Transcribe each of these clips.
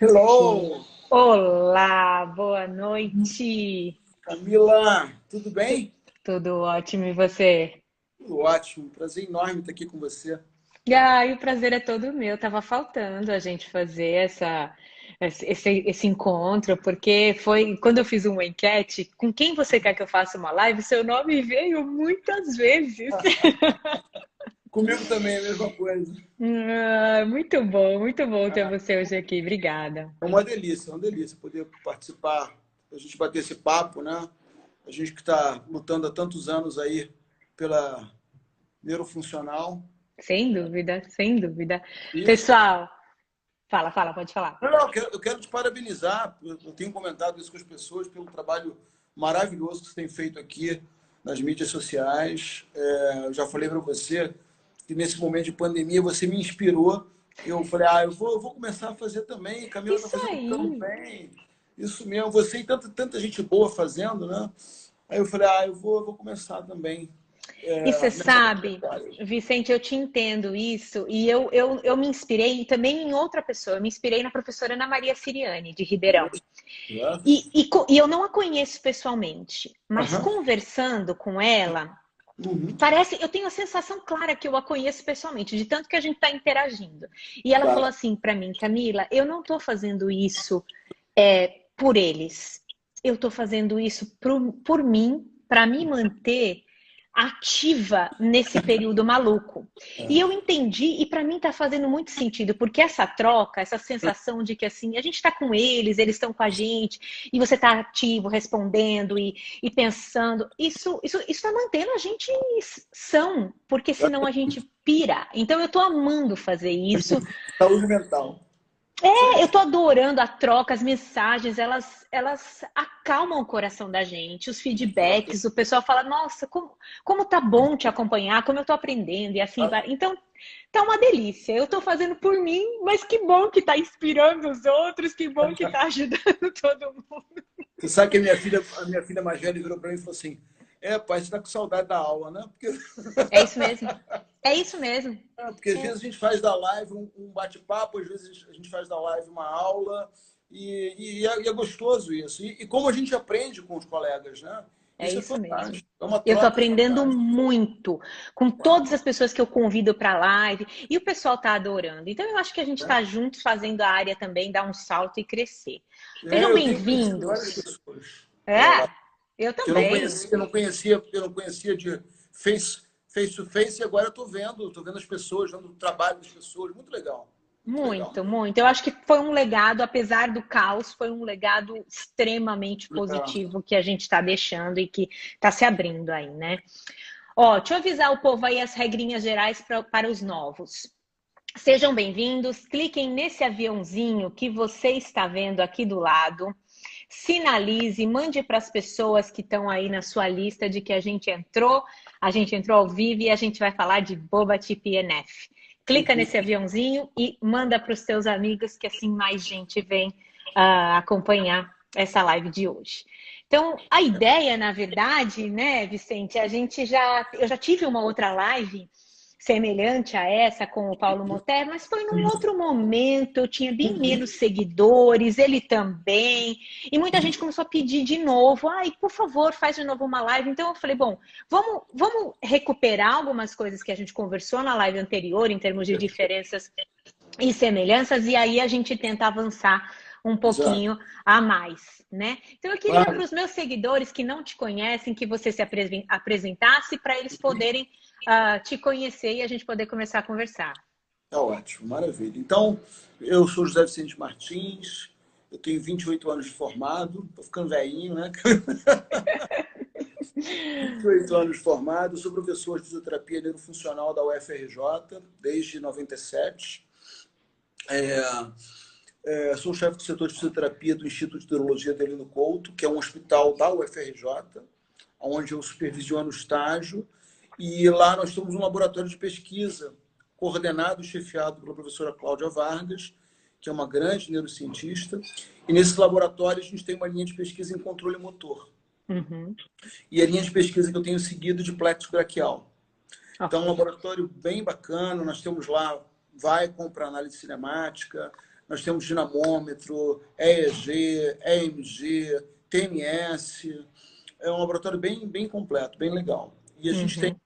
Hello, Olá, boa noite. Camila, tudo bem? Tudo ótimo e você? Tudo ótimo, prazer enorme estar aqui com você. E o prazer é todo meu. Tava faltando a gente fazer esse encontro, porque foi quando eu fiz uma enquete, com quem você quer que eu faça uma live, seu nome veio muitas vezes. Comigo também é a mesma coisa. Muito bom ter você hoje aqui. Obrigada. É uma delícia poder participar, a gente bater esse papo, né? A gente que está lutando há tantos anos aí pela neurofuncional. Sem dúvida, sem dúvida. E, Pessoal, fala, pode falar. não, eu quero te parabenizar, eu tenho comentado isso com as pessoas, pelo trabalho maravilhoso que você tem feito aqui nas mídias sociais. Eu já falei para você que nesse momento de pandemia você me inspirou. Eu falei, eu vou começar a fazer também. Camila está Isso fazendo tão aí. bem. Isso mesmo, você e tanta gente boa fazendo, né? Aí eu falei, eu vou começar também E você nessa sabe, trajetória. Vicente, eu te entendo isso, e eu me inspirei também em outra pessoa, eu me inspirei na professora Ana Maria Siriani, de Ribeirão. E eu não a conheço pessoalmente, mas Aham. conversando com ela, Uhum. parece, eu tenho a sensação clara que eu a conheço pessoalmente, de tanto que a gente está interagindo. E ela falou Tá. assim para mim, Camila, eu não estou fazendo isso por eles, eu estou fazendo isso por mim, para me manter ativa nesse período maluco. E eu entendi, e para mim está fazendo muito sentido, porque essa troca, essa sensação de que assim, a gente está com eles estão com a gente, e você está ativo, respondendo e pensando, isso está mantendo a gente são, porque senão a gente pira. Então eu estou amando fazer isso. Saúde mental. Isso aí. Eu tô adorando a troca, as mensagens, elas acalmam o coração da gente, os feedbacks, o pessoal fala, nossa, como tá bom te acompanhar, como eu tô aprendendo, e assim vai. Então, tá uma delícia. Eu tô fazendo por mim, mas que bom que tá inspirando os outros, que bom que tá ajudando todo mundo. Você sabe que a minha filha mais velha virou para mim e falou assim: pai, você tá com saudade da aula, né? Porque, É isso mesmo. É isso mesmo. porque às vezes a gente faz da live um bate-papo, às vezes a gente faz da live uma aula, e é gostoso isso. E como a gente aprende com os colegas, né? É Isso é isso mesmo. fantástico. É uma Eu tô troca aprendendo fantástica. muito com todas as pessoas que eu convido para a live e o pessoal tá adorando. Então eu acho que a gente Né? está juntos fazendo a área também dar um salto e crescer. Sejam Eu tenho conhecido várias bem-vindos. pessoas pela É, live eu que eu não também. conhecia, eu não conhecia de face to face, e agora eu tô vendo as pessoas, vendo o trabalho das pessoas, muito legal, muito legal. Muito, muito. Eu acho que foi um legado, apesar do caos, foi um legado extremamente É. positivo que a gente está deixando e que está se abrindo aí, né? Ó, deixa eu avisar o povo aí as regrinhas gerais para os novos. Sejam bem-vindos, cliquem nesse aviãozinho que você está vendo aqui do lado. Sinalize, mande para as pessoas que estão aí na sua lista de que a gente entrou ao vivo e a gente vai falar de Boba TPNF. Clica nesse aviãozinho e manda para os seus amigos que assim mais gente vem acompanhar essa live de hoje. Então, a ideia, na verdade, né, Vicente, eu já tive uma outra live semelhante a essa com o Paulo Motter, mas foi num outro momento, eu tinha bem menos seguidores, ele também, e muita gente começou a pedir de novo, ai, por favor, faz de novo uma live. Então eu falei, bom, vamos recuperar algumas coisas que a gente conversou na live anterior, em termos de diferenças e semelhanças, e aí a gente tenta avançar um Exato. pouquinho a mais, né? Então eu queria para Claro. os meus seguidores que não te conhecem, que você se apresentasse para eles poderem te conhecer e a gente poder começar a conversar. Tá ótimo, maravilha. Então, eu sou José Vicente Martins, eu tenho 28 anos de formado, tô ficando velhinho, né? 28 anos de formado, sou professor de fisioterapia neurofuncional da UFRJ desde 97. Sou chefe do setor de fisioterapia do Instituto de Neurologia Adelino Couto, que é um hospital da UFRJ, onde eu supervisiono o estágio. E lá nós temos um laboratório de pesquisa coordenado e chefiado pela professora Cláudia Vargas, que é uma grande neurocientista. E nesse laboratório a gente tem uma linha de pesquisa em controle motor. Uhum. E a linha de pesquisa que eu tenho seguido de plexo braquial. Então, é um Ok. laboratório bem bacana. Nós temos lá, vai comprar análise cinemática, nós temos dinamômetro, EEG, EMG, TMS. É um laboratório bem completo, bem legal. E a gente tem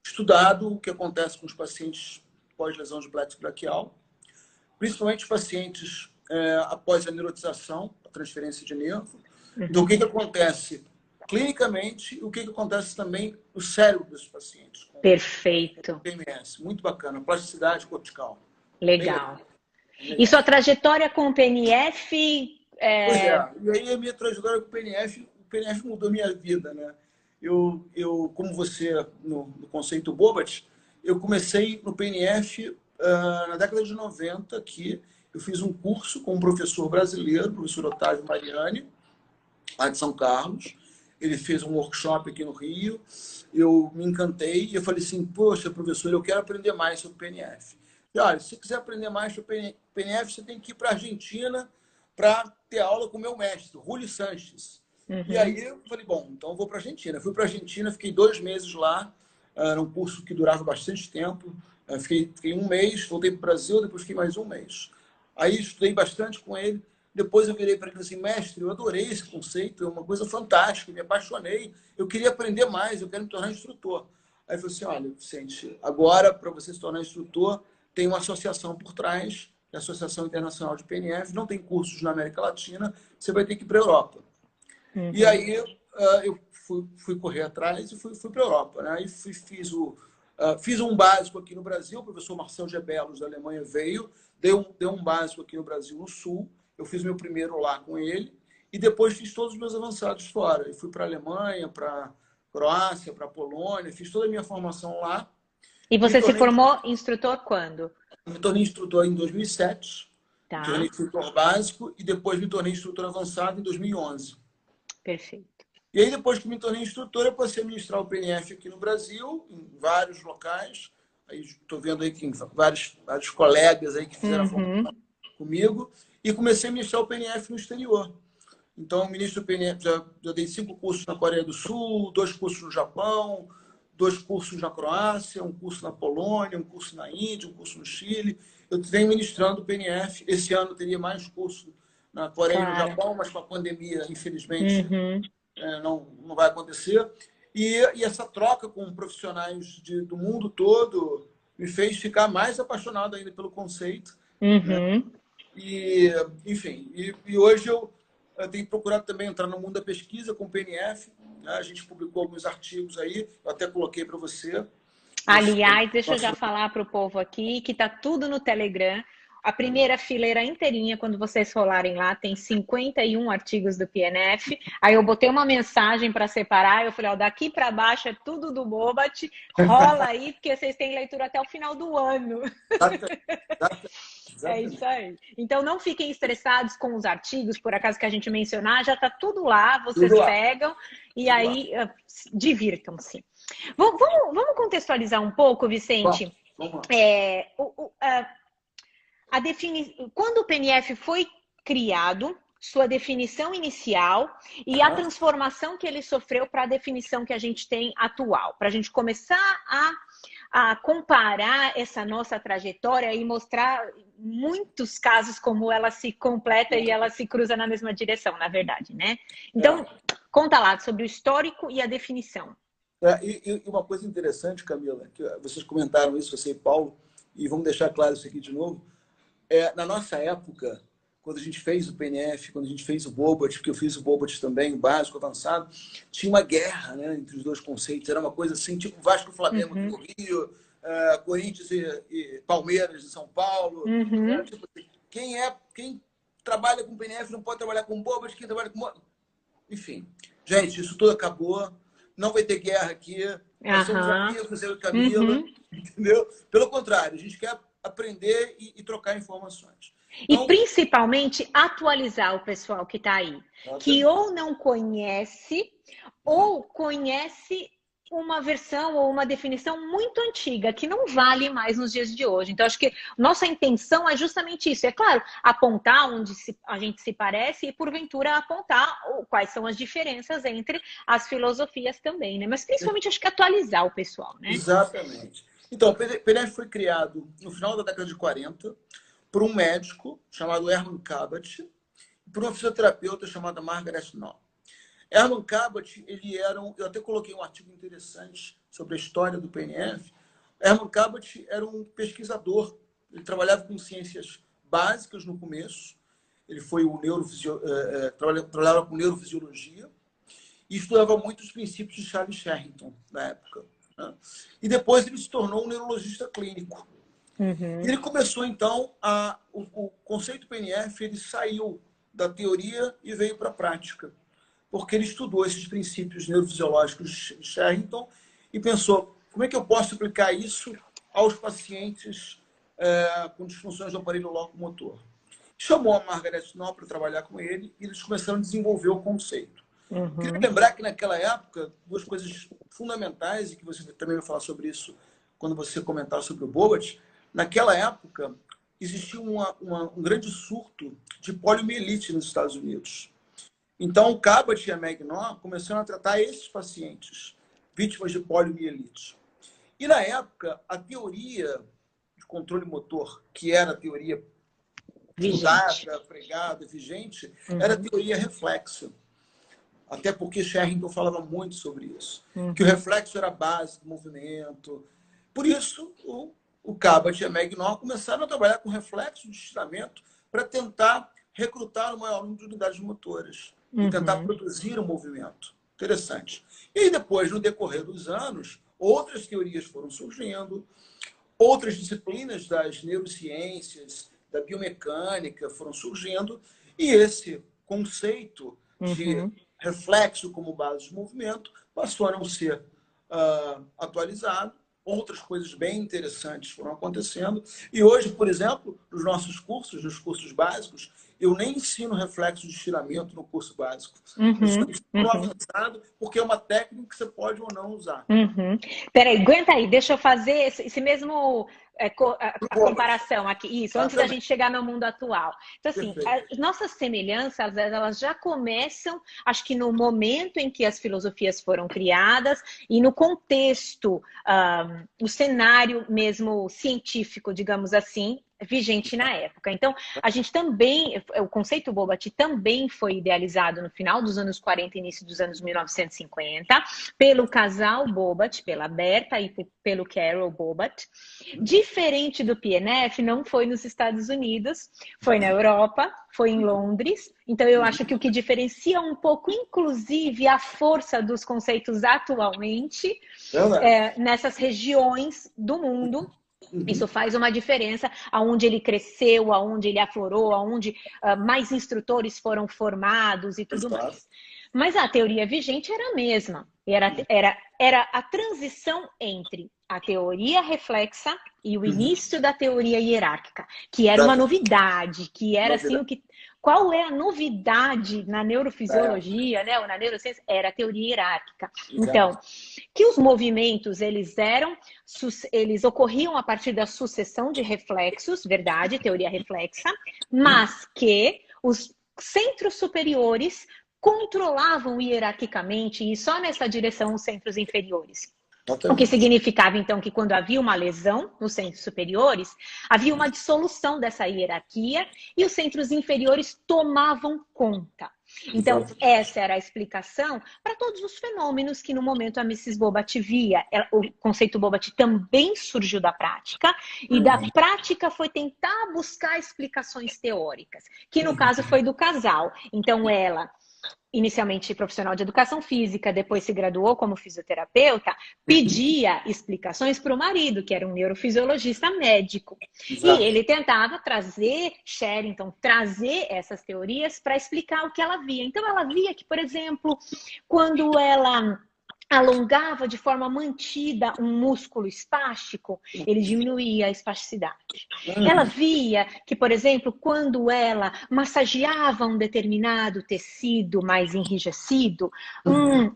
estudado o que acontece com os pacientes pós-lesão de plexo braquial, principalmente os pacientes após a neurotização, a transferência de nervo. Então, o que acontece clinicamente e o que acontece também no cérebro dos pacientes. Perfeito. PMS, muito bacana, plasticidade cortical. Legal. E sua trajetória com o PNF? Pois é, e aí a minha trajetória com o PNF mudou minha vida, né? Eu como você, no conceito Bobat, eu comecei no PNF na década de 90 aqui. Eu fiz um curso com um professor brasileiro, o professor Otávio Mariani, lá de São Carlos. Ele fez um workshop aqui no Rio. Eu me encantei e eu falei assim, poxa, professor, eu quero aprender mais sobre PNF. E, olha, se você quiser aprender mais sobre PNF, você tem que ir para a Argentina para ter aula com o meu mestre, Julio Sanches. E aí eu falei, bom, então eu vou para a Argentina. Fui para a Argentina, fiquei 2 meses lá. Era um curso que durava bastante tempo. Fiquei 1 mês, voltei para o Brasil, depois fiquei mais 1 mês. Aí estudei bastante com ele. Depois eu virei para ele assim, mestre, eu adorei esse conceito, é uma coisa fantástica, me apaixonei, eu queria aprender mais, eu quero me tornar instrutor. Aí ele falou assim, olha, Vicente, agora para você se tornar instrutor, tem uma associação por trás, que é a Associação Internacional de PNF, não tem cursos na América Latina, você vai ter que ir para a Europa. E aí eu fui correr atrás e fui para a Europa. Né? Aí fiz um básico aqui no Brasil, o professor Marcel Gebelos, da Alemanha, veio, deu um básico aqui no Brasil, no Sul. Eu fiz meu primeiro lá com ele e depois fiz todos os meus avançados fora. Eu fui para a Alemanha, para Croácia, para Polônia, fiz toda a minha formação lá. E você se formou instrutor quando? Me tornei instrutor em 2007. Tá. Me tornei instrutor básico e depois me tornei instrutor avançado em 2011. Perfeito. E aí, depois que me tornei instrutor, eu passei a ministrar o PNF aqui no Brasil, em vários locais. Aí estou vendo aí que vários colegas aí que fizeram a formação comigo. E comecei a ministrar o PNF no exterior. Então, ministro do PNF, já dei 5 cursos na Coreia do Sul, 2 cursos no Japão, 2 cursos na Croácia, 1 curso na Polônia, 1 curso na Índia, 1 curso no Chile. Eu venho ministrando o PNF. Esse ano teria mais curso na Coreia e no Japão, mas com a pandemia, infelizmente, não vai acontecer. E essa troca com profissionais do mundo todo me fez ficar mais apaixonado ainda pelo conceito. Né? E, enfim, e hoje eu tenho procurado também entrar no mundo da pesquisa com o PNF. Né? A gente publicou alguns artigos aí, eu até coloquei para você. Aliás, deixa eu já falar para o povo aqui que está tudo no Telegram. A primeira fileira inteirinha, quando vocês rolarem lá, tem 51 artigos do PNF. Aí eu botei uma mensagem para separar. Eu falei, ó, daqui para baixo é tudo do Bobat. Rola aí, porque vocês têm leitura até o final do ano. É isso aí. Então, não fiquem estressados com os artigos, por acaso que a gente mencionar. Já está tudo lá, vocês pegam e aí divirtam-se. Vamos contextualizar um pouco, Vicente? Vamos lá. Quando o PNF foi criado, sua definição inicial e a transformação que ele sofreu para a definição que a gente tem atual, para a gente começar a comparar essa nossa trajetória e mostrar muitos casos como ela se completa e ela se cruza na mesma direção, na verdade, né? Então, conta lá sobre o histórico e a definição. E uma coisa interessante, Camila, que vocês comentaram isso, você e Paulo, e vamos deixar claro isso aqui de novo. Na nossa época, quando a gente fez o PNF, quando a gente fez o Bobat, porque eu fiz o Bobat também, o básico, avançado, tinha uma guerra, né, entre os dois conceitos. Era uma coisa assim, tipo Vasco e Flamengo do Rio, Corinthians e Palmeiras de São Paulo. Tipo assim, quem trabalha com PNF não pode trabalhar com Bobat, quem trabalha com... Enfim, gente, isso tudo acabou. Não vai ter guerra aqui. Nós somos amigos, eu e Camila. Entendeu? Pelo contrário, a gente quer aprender e trocar informações. Então, e principalmente atualizar o pessoal que está aí, que ou não conhece ou conhece uma versão ou uma definição muito antiga, que não vale mais nos dias de hoje. Então, acho que nossa intenção é justamente isso. É claro, apontar onde a gente se parece e, porventura, apontar quais são as diferenças entre as filosofias também, né? Mas, principalmente, acho que atualizar o pessoal, né? Exatamente. Então, o PNF foi criado no final da década de 40. O por um médico chamado Herman Cabot e por uma fisioterapeuta chamada Margaret Knoll. Herman Cabot, ele era eu até coloquei um artigo interessante sobre a história do PNF. Herman Cabot era um pesquisador. Ele trabalhava com ciências básicas no começo. Ele foi trabalhava com neurofisiologia e estudava muito os princípios de Charles Sherrington na época, né? E depois ele se tornou um neurologista clínico. Uhum. E ele começou, então, o conceito PNF, ele saiu da teoria e veio para a prática, porque ele estudou esses princípios neurofisiológicos de Sherrington e pensou, como é que eu posso aplicar isso aos pacientes com disfunções do aparelho locomotor? Chamou a Margaret Knoll para trabalhar com ele e eles começaram a desenvolver o conceito. Uhum. Queria lembrar que naquela época, duas coisas fundamentais, e que você também vai falar sobre isso quando você comentar sobre o Bobat, naquela época existia um grande surto de poliomielite nos Estados Unidos. Então, o Cabot e a Knoll começaram a tratar esses pacientes, vítimas de poliomielite. E, na época, a teoria de controle motor, que era a teoria estudada, pregada, vigente, era a teoria reflexo. Até porque Sherrington falava muito sobre isso. Que o reflexo era a base do movimento. Por isso, o Cabot e a Knoll começaram a trabalhar com reflexo de estiramento para tentar recrutar o maior número de unidades motoras e tentar produzir um movimento. Interessante. E aí, depois, no decorrer dos anos, outras teorias foram surgindo, outras disciplinas das neurociências, da biomecânica foram surgindo, e esse conceito de reflexo como base de movimento passou a não ser atualizado. Outras coisas bem interessantes foram acontecendo. E hoje, por exemplo, nos nossos cursos, nos cursos básicos, eu nem ensino reflexo de estiramento no curso básico. Eu só ensino avançado, porque é uma técnica que você pode ou não usar. Peraí, aguenta aí, deixa eu fazer esse mesmo a comparação aqui, isso, antes da gente chegar no mundo atual. Então, assim, as nossas semelhanças, elas já começam, acho que no momento em que as filosofias foram criadas e no contexto, o cenário mesmo científico, digamos assim, vigente na época. Então, a gente também, o conceito Bobat também foi idealizado no final dos anos 40 e início dos anos 1950, pelo casal Bobat, pela Berta e pelo Carol Bobat. Diferente do PNF, não foi nos Estados Unidos, foi na Europa, foi em Londres. Então, eu acho que o que diferencia um pouco, inclusive, a força dos conceitos atualmente, nessas regiões do mundo. Isso faz uma diferença aonde ele cresceu, aonde ele aflorou, aonde mais instrutores foram formados e tudo mais. Mas a teoria vigente era a mesma. Era a transição entre a teoria reflexa e o início da teoria hierárquica, que era uma novidade, que era assim o que... Qual é a novidade na neurofisiologia, né, ou na neurociência? Era a teoria hierárquica. Então, que os movimentos, eles ocorriam a partir da sucessão de reflexos, verdade, teoria reflexa, mas que os centros superiores controlavam hierarquicamente e só nessa direção os centros inferiores. O que significava, então, que quando havia uma lesão nos centros superiores, havia uma dissolução dessa hierarquia e os centros inferiores tomavam conta. Então, essa era a explicação para todos os fenômenos que, no momento, a Mrs. Bobat via. O conceito Bobat também surgiu da prática, e da prática foi tentar buscar explicações teóricas, que, no caso, foi do casal. Então, ela... inicialmente profissional de educação física, depois se graduou como fisioterapeuta, pedia explicações para o marido, que era um neurofisiologista médico. Exato. E ele tentava trazer essas teorias para explicar o que ela via. Então, ela via que, por exemplo, quando ela alongava de forma mantida um músculo espástico, ele diminuía a espasticidade. Ela via que, por exemplo, quando ela massageava um determinado tecido mais enrijecido,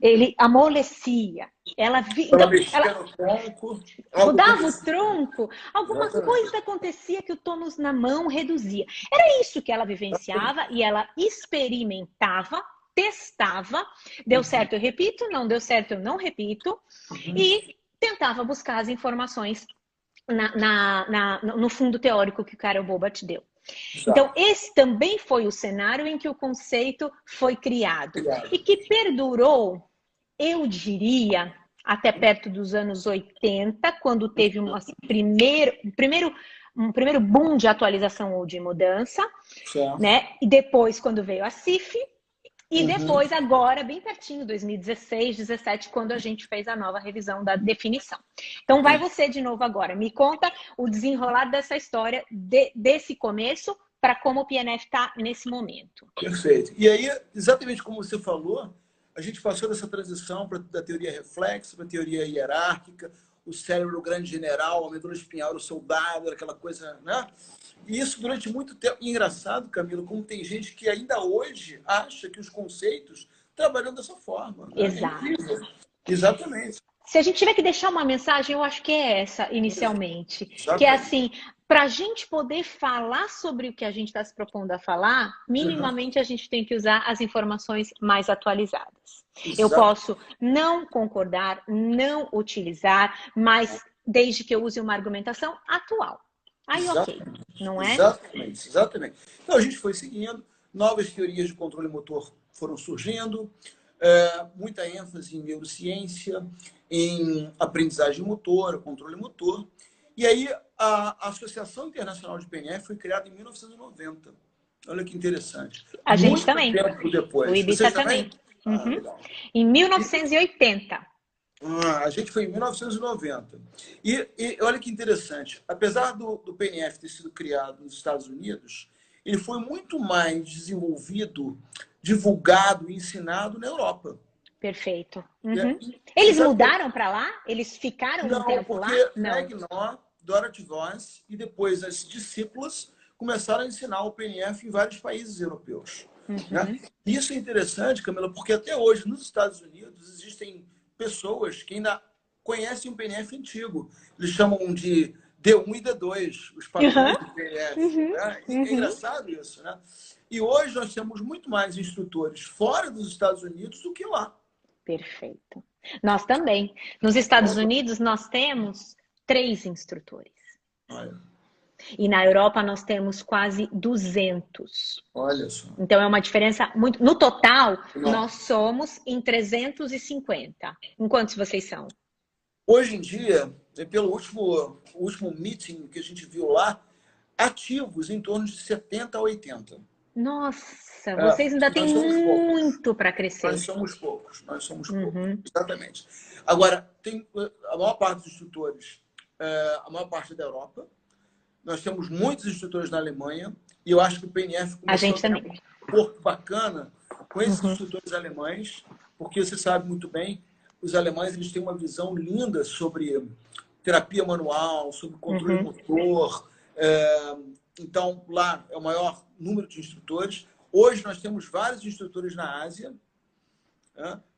ele amolecia. Ela via, então, ela mudava o tronco, alguma coisa acontecia que o tônus na mão reduzia. Era isso que ela vivenciava e ela experimentava, testava, deu certo, eu repito, não deu certo, eu não repito, e tentava buscar as informações no fundo teórico que o Carol Bobat deu. Exato. Então, esse também foi o cenário em que o conceito foi criado e que perdurou, eu diria, até perto dos anos 80, quando teve um primeiro boom de atualização ou de mudança, Certo. né? E depois, quando veio a CIF, e Uhum. depois, agora, bem pertinho, 2016, 2017, quando a gente fez a nova revisão da definição. Então, vai você de novo agora. Me conta o desenrolar dessa história, desse começo, para como o PNF está nesse momento. Perfeito. E aí, exatamente como você falou, a gente passou dessa transição da teoria reflexa para a teoria hierárquica, o cérebro grande general, a medula espinhal, o soldado, aquela coisa, né? E isso durante muito tempo. E engraçado, Camilo, como tem gente que ainda hoje acha que os conceitos trabalham dessa forma. Né? Exato. Exatamente. Se a gente tiver que deixar uma mensagem, eu acho que é essa, inicialmente. Exatamente. Que é assim, para a gente poder falar sobre o que a gente está se propondo a falar, minimamente a gente tem que usar as informações mais atualizadas. Exato. Eu posso não concordar, não utilizar, mas desde que eu use uma argumentação atual. Aí, ok, não é? Exatamente, exatamente. Então, a gente foi seguindo, novas teorias de controle motor foram surgindo, muita ênfase em neurociência, em aprendizagem motora, controle motor. E aí, a Associação Internacional de PNF foi criada em 1990. Olha que interessante. A gente muito também. tempo depois. O Ibiza também. Em 1980. A gente foi em 1990. E olha que interessante. Apesar do PNF ter sido criado nos Estados Unidos, ele foi muito mais desenvolvido, divulgado e ensinado na Europa. Perfeito. Eles mudaram para lá? Eles ficaram um tempo lá? Não, porque Knorr, Dorothy Voss e depois as discípulas começaram a ensinar o PNF em vários países europeus. Né? Isso é interessante, Camila, porque até hoje nos Estados Unidos existem pessoas que ainda conhecem o PNF antigo. Eles chamam de D1 e D2, os padrões do PNF. Né? É engraçado isso, né? E hoje nós temos muito mais instrutores fora dos Estados Unidos do que lá. Perfeito. Nós também. Nos Estados Unidos nós temos 3 instrutores. Olha. E na Europa nós temos quase 200. Olha só. Então é uma diferença muito... No total, nós somos em 350. Em quantos vocês são? Hoje em dia, pelo último meeting que a gente viu lá, ativos em torno de 70 a 80. Nossa, vocês ainda têm muito para crescer. Nós somos poucos. Exatamente. Agora, tem a maior parte dos instrutores, a maior parte da Europa. Nós temos muitos instrutores na Alemanha e eu acho que o PNF começou a ter um corpo bacana com esses instrutores alemães, porque você sabe muito bem, os alemães eles têm uma visão linda sobre terapia manual, sobre controle motor. Então, lá é o maior número de instrutores. Hoje nós temos vários instrutores na Ásia,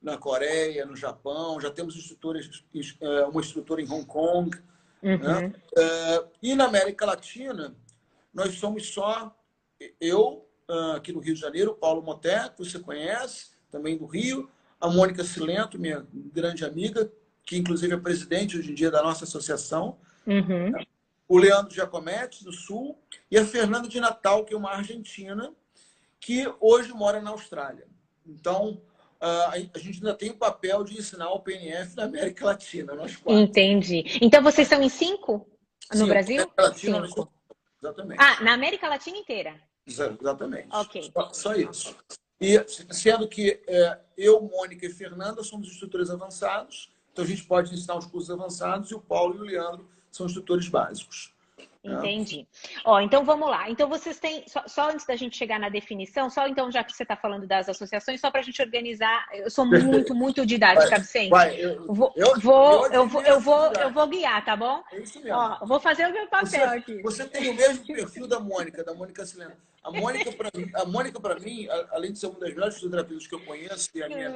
na Coreia, no Japão, já temos instrutores, uma instrutora em Hong Kong. E na América Latina, nós somos só eu, aqui no Rio de Janeiro, Paulo Moté, que você conhece, também do Rio, a Mônica Silento, minha grande amiga, que inclusive é presidente hoje em dia da nossa associação, o Leandro Giacometti, do Sul, e a Fernanda de Natal, que é uma argentina, que hoje mora na Austrália. Então, a gente ainda tem o papel de ensinar o PNF na América Latina, nós 4. Entendi. Então, vocês são em 5 no Brasil? Na América Latina, 5. Exatamente. Na América Latina inteira? Exatamente. Ok. Só isso. E sendo que eu, Mônica e Fernanda somos instrutores avançados, então a gente pode ensinar os cursos avançados e o Paulo e o Leandro são instrutores básicos. Entendi. Então vamos lá. Então vocês têm, só antes da gente chegar na definição, então já que você está falando das associações, só para a gente organizar, eu sou muito didática, Vicente. Eu vou guiar, tá bom? É isso mesmo. Vou fazer o meu papel aqui. Você tem o mesmo perfil da Mônica Sileno. A Mônica, para mim, além de ser uma das melhores fisioterapeutas que eu conheço, e a minha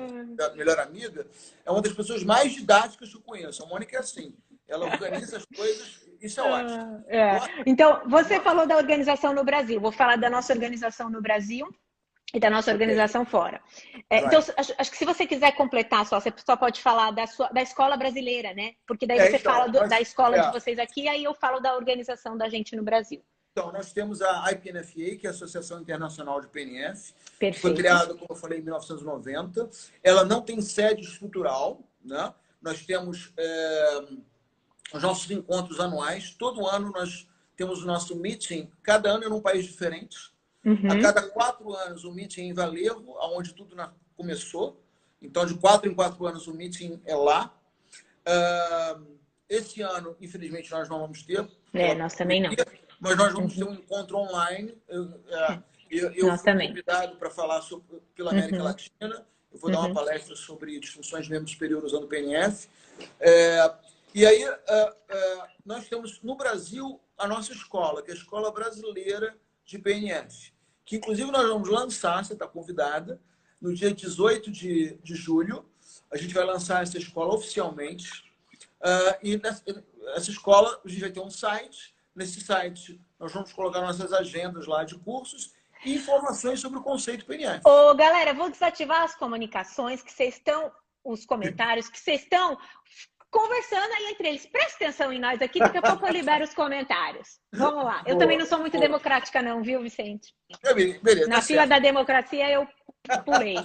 melhor amiga, é uma das pessoas mais didáticas que eu conheço. A Mônica é assim, ela organiza as coisas, isso é ótimo. Então, você falou da organização no Brasil, vou falar da nossa organização no Brasil e da nossa organização fora. Então, acho que se você quiser completar você só pode falar da escola brasileira, né? Porque daí você fala da escola de vocês aqui, aí eu falo da organização da gente no Brasil. Então, nós temos a IPNFA, que é a Associação Internacional de PNF, que foi Perfeito. criada, como eu falei, em 1990. Ela não tem sede estrutural, né? Nós temos os nossos encontros anuais. Todo ano nós temos o nosso meeting, cada ano é num país diferente. A cada 4 anos, o meeting em Valerro, onde tudo começou. Então, de 4 em 4 anos, o meeting é lá. Esse ano, infelizmente, nós não vamos ter. Nós também não. Mas nós vamos ter um encontro online. Eu Nós fui também. convidado para falar pela América Latina. Eu vou dar uma palestra sobre disfunções de membro superior usando o PNF. E aí, nós temos no Brasil a nossa escola, que é a Escola Brasileira de PNF, que inclusive nós vamos lançar, você está convidada, no dia 18 de julho. A gente vai lançar essa escola oficialmente. E essa escola, a gente vai ter um site. Nesse site, nós vamos colocar nossas agendas lá de cursos e informações sobre o conceito PNF. Ô, galera, vou desativar as comunicações que vocês estão, os comentários que vocês estão conversando aí entre eles. Presta atenção em nós aqui, daqui a pouco eu libero os comentários. Vamos lá. Eu também não sou muito democrática não, viu, Vicente? Beleza, Na fila da democracia eu pulei.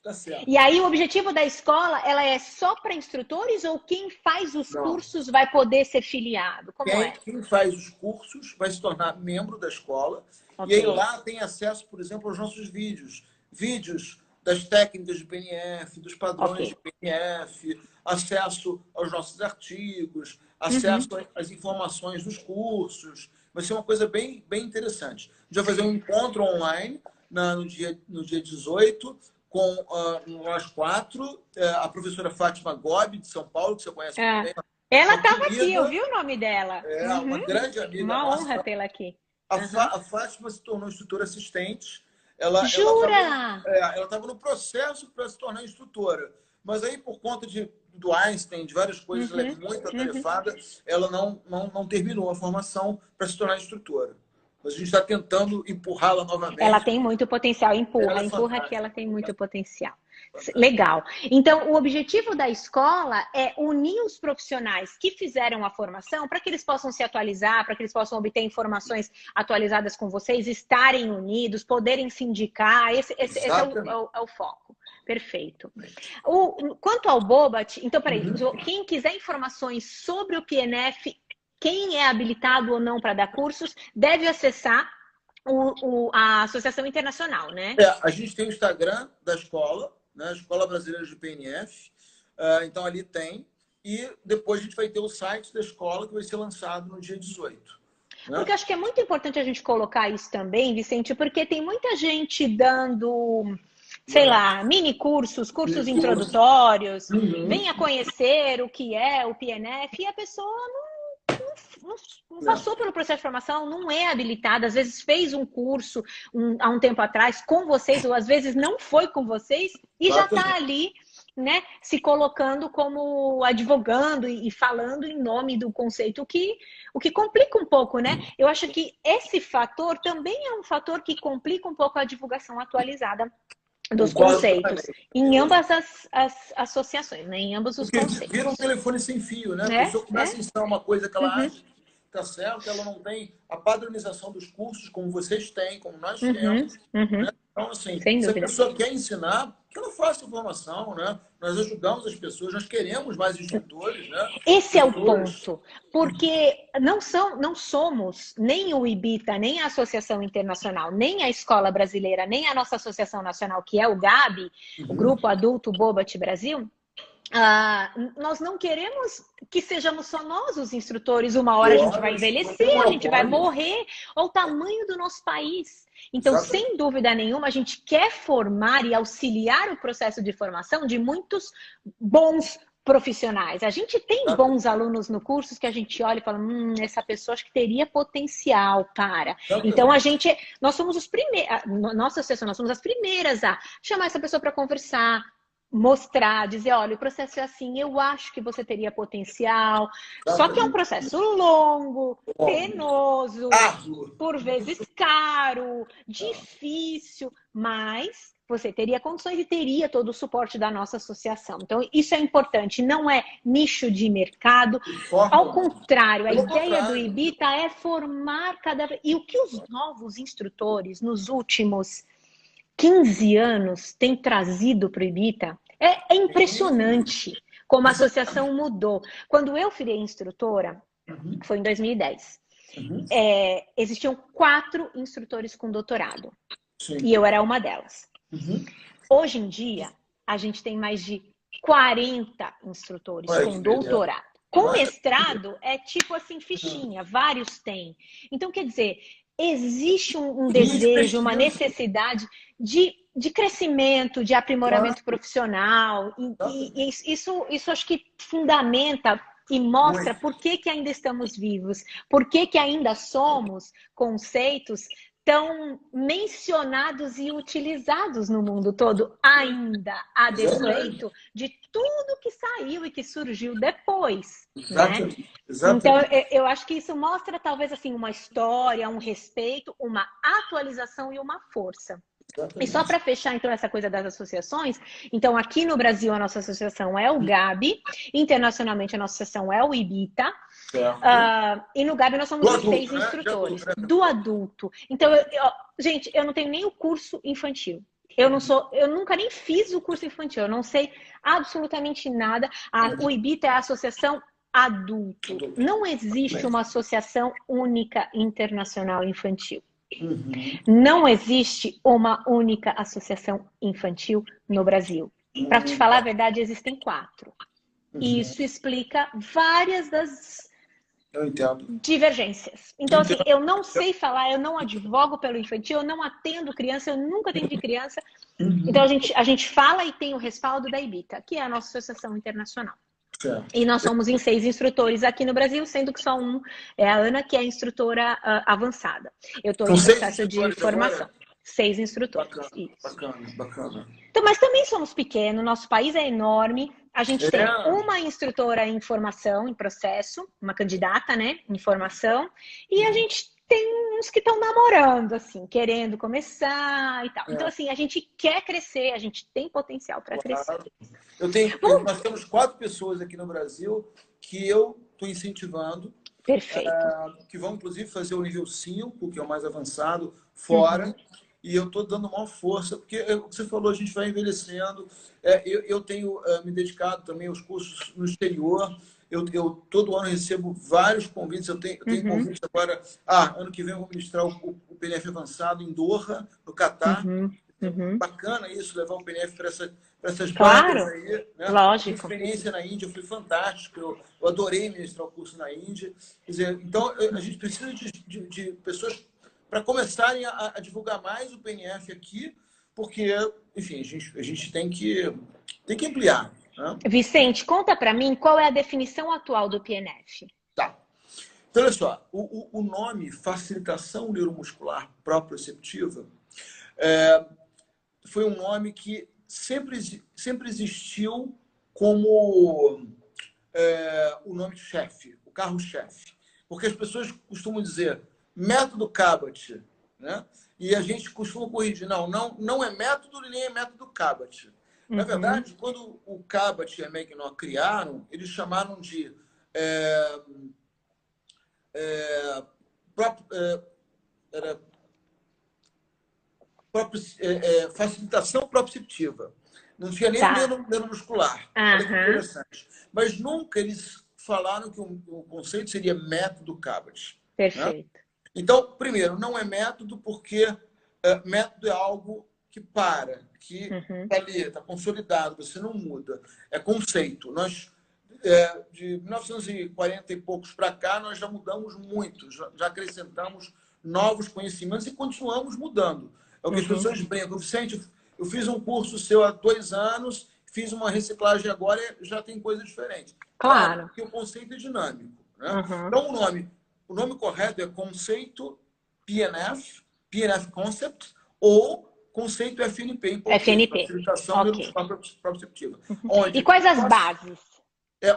Tá certo. E aí o objetivo da escola, ela é só para instrutores ou quem faz os cursos vai poder ser filiado? Como Quem faz os cursos vai se tornar membro da escola. Okay. E aí lá tem acesso, por exemplo, aos nossos vídeos. Vídeos das técnicas de PNF, dos padrões de PNF, acesso aos nossos artigos, acesso às informações dos cursos. Vai ser uma coisa bem interessante. A gente vai fazer um encontro online no dia 18, com nós 4, a professora Fátima Gobi, de São Paulo, que você conhece muito bem. Ela estava aqui, eu vi o nome dela. Uma grande amiga. Uma nossa. honra tê-la aqui. A Fátima se tornou instrutora assistente. Jura? Ela estava no processo para se tornar instrutora. Mas aí, por conta do Einstein, de várias coisas, ela é muito atarefada, ela não terminou a formação para se tornar instrutora. Mas a gente está tentando empurrá-la novamente. Ela tem muito potencial. Empurra que ela tem muito potencial. Legal. Então, o objetivo da escola é unir os profissionais que fizeram a formação para que eles possam se atualizar, para que eles possam obter informações atualizadas com vocês, estarem unidos, poderem se indicar. Esse é o foco. Perfeito. Quanto ao Bobat, então, peraí, quem quiser informações sobre o PNF, quem é habilitado ou não para dar cursos, deve acessar a Associação Internacional, né? A gente tem o Instagram da escola, né? Escola Brasileira de PNF. Então, ali tem. E depois a gente vai ter o site da escola, que vai ser lançado no dia 18. Né? Porque acho que é muito importante a gente colocar isso também, Vicente, porque tem muita gente dando, sei lá, mini cursos introdutórios, venha conhecer o que é o PNF, e a pessoa não passou pelo processo de formação, não é habilitada, às vezes fez um curso há um tempo atrás com vocês, ou às vezes não foi com vocês, e já está ali, né, se colocando como advogando e falando em nome do conceito, o que complica um pouco, né? Eu acho que esse fator também é um fator que complica um pouco a divulgação atualizada dos conceitos, em ambas as associações, né? Em ambos os conceitos. Vira um telefone sem fio, né? A pessoa começa a ensinar uma coisa que ela acha que está certo, ela não tem a padronização dos cursos como vocês têm, como nós temos. Né? Então, assim, se a pessoa quer ensinar, que ela faça a formação, né? Nós ajudamos as pessoas, nós queremos mais instrutores, né? Esse é o ponto, porque não somos nem o IBITA, nem a Associação Internacional, nem a Escola Brasileira, nem a nossa Associação Nacional, que é o GAB, o Grupo Adulto Bobat Brasil. Nós não queremos que sejamos só nós os instrutores. Uma hora a gente vai envelhecer, a gente vai morrer, ou o tamanho do nosso país. Então, sem dúvida nenhuma, a gente quer formar e auxiliar o processo de formação de muitos bons profissionais. A gente tem bons alunos no curso que a gente olha e fala, essa pessoa acho que teria potencial para. Então, nós somos os primeiros, nossa associação, nós somos as primeiras a chamar essa pessoa para conversar, mostrar, dizer, olha, o processo é assim, eu acho que você teria potencial, só que é um processo longo, penoso, árduo. por vezes caro, difícil, mas você teria condições e teria todo o suporte da nossa associação. Então, isso é importante, não é nicho de mercado, ao contrário, a ideia do IBITA é formar cada vez... E o que os novos instrutores, nos últimos 15 anos, têm trazido para o IBITA é impressionante como a associação mudou. Quando eu virei instrutora, foi em 2010, existiam 4 instrutores com doutorado. Sim. E eu era uma delas. Hoje em dia, a gente tem mais de 40 instrutores com doutorado. Com mestrado, é tipo assim, fichinha, vários têm. Então, quer dizer, existe um desejo, uma necessidade de crescimento, de aprimoramento profissional. E isso acho que fundamenta e mostra por que ainda estamos vivos, por que ainda somos conceitos tão mencionados e utilizados no mundo todo, ainda a despeito de tudo que saiu e que surgiu depois. Exatamente. Né? Exatamente. Então, eu acho que isso mostra talvez assim uma história, um respeito, uma atualização e uma força. Exatamente. E só para fechar, então, essa coisa das associações, então, aqui no Brasil, a nossa associação é o GAB, internacionalmente, a nossa associação é o IBITA, e no GAB nós somos os 6 instrutores, do adulto. Então, gente, eu não tenho nem o curso infantil. Eu nunca nem fiz o curso infantil, eu não sei absolutamente nada. O IBITA é a associação adulto. Não existe uma associação única internacional infantil. Não existe uma única associação infantil no Brasil. Para te falar a verdade, existem 4. E isso explica várias das divergências. Então, assim, eu não sei falar, eu não advogo pelo infantil, eu não atendo criança, eu nunca atendi criança. Então, a gente fala e tem o respaldo da IBITA, que é a nossa associação internacional. E nós somos em 6 instrutores aqui no Brasil, sendo que só um é a Ana, que é a instrutora avançada. Eu estou em processo de formação. 6 instrutores. Bacana. Então, mas também somos pequenos, nosso país é enorme. A gente tem uma instrutora em formação, em processo, uma candidata, né, em formação, e a gente tem uns que estão namorando, assim, querendo começar e tal. Então, assim, a gente quer crescer, a gente tem potencial para crescer. Nós temos 4 pessoas aqui no Brasil que eu estou incentivando. Perfeito. Que vão, inclusive, fazer o nível 5, que é o mais avançado, fora. E eu estou dando maior força, porque o que você falou, a gente vai envelhecendo. Eu tenho me dedicado também aos cursos no exterior. Eu todo ano recebo vários convites. Eu tenho convites agora. Ano que vem eu vou ministrar o PNF avançado em Doha, no Catar. Bacana isso, levar o PNF para essas bandas aí. Né? Lógico. A experiência na Índia foi fantástica. Eu adorei ministrar o curso na Índia. Quer dizer, então, a gente precisa de pessoas para começarem a divulgar mais o PNF aqui, porque, enfim, a gente tem que ampliar. Né? Vicente, conta para mim qual é a definição atual do PNF. Tá. Então, olha só, o nome Facilitação Neuromuscular Proprioceptiva foi um nome que sempre existiu como o nome de chefe, o carro-chefe. Porque as pessoas costumam dizer método Cabot, né? E a gente costuma corrigir. Não é método nem é método Cabot. Na verdade, quando o Cabot e a Megnon criaram, eles chamaram de facilitação proprioceptiva. Não tinha nem neuromuscular. Olha que interessante. Mas nunca eles falaram que o conceito seria método Cabot. Perfeito. Né? Então, primeiro, não é método porque método é algo que que está ali, está consolidado, você não muda. É conceito. Nós, de 1940 e poucos para cá, nós já mudamos muito, já acrescentamos novos conhecimentos e continuamos mudando. É o que as pessoas brincam. Vicente, eu fiz um curso seu há 2 anos, fiz uma reciclagem agora e já tem coisa diferente. Claro. Porque o conceito é dinâmico. Né? Então, o nome correto é conceito PNF Concept, ou conceito FNP, em português, FNP. facilitação Ok. neuromuscular proprioceptiva. E quais as bases?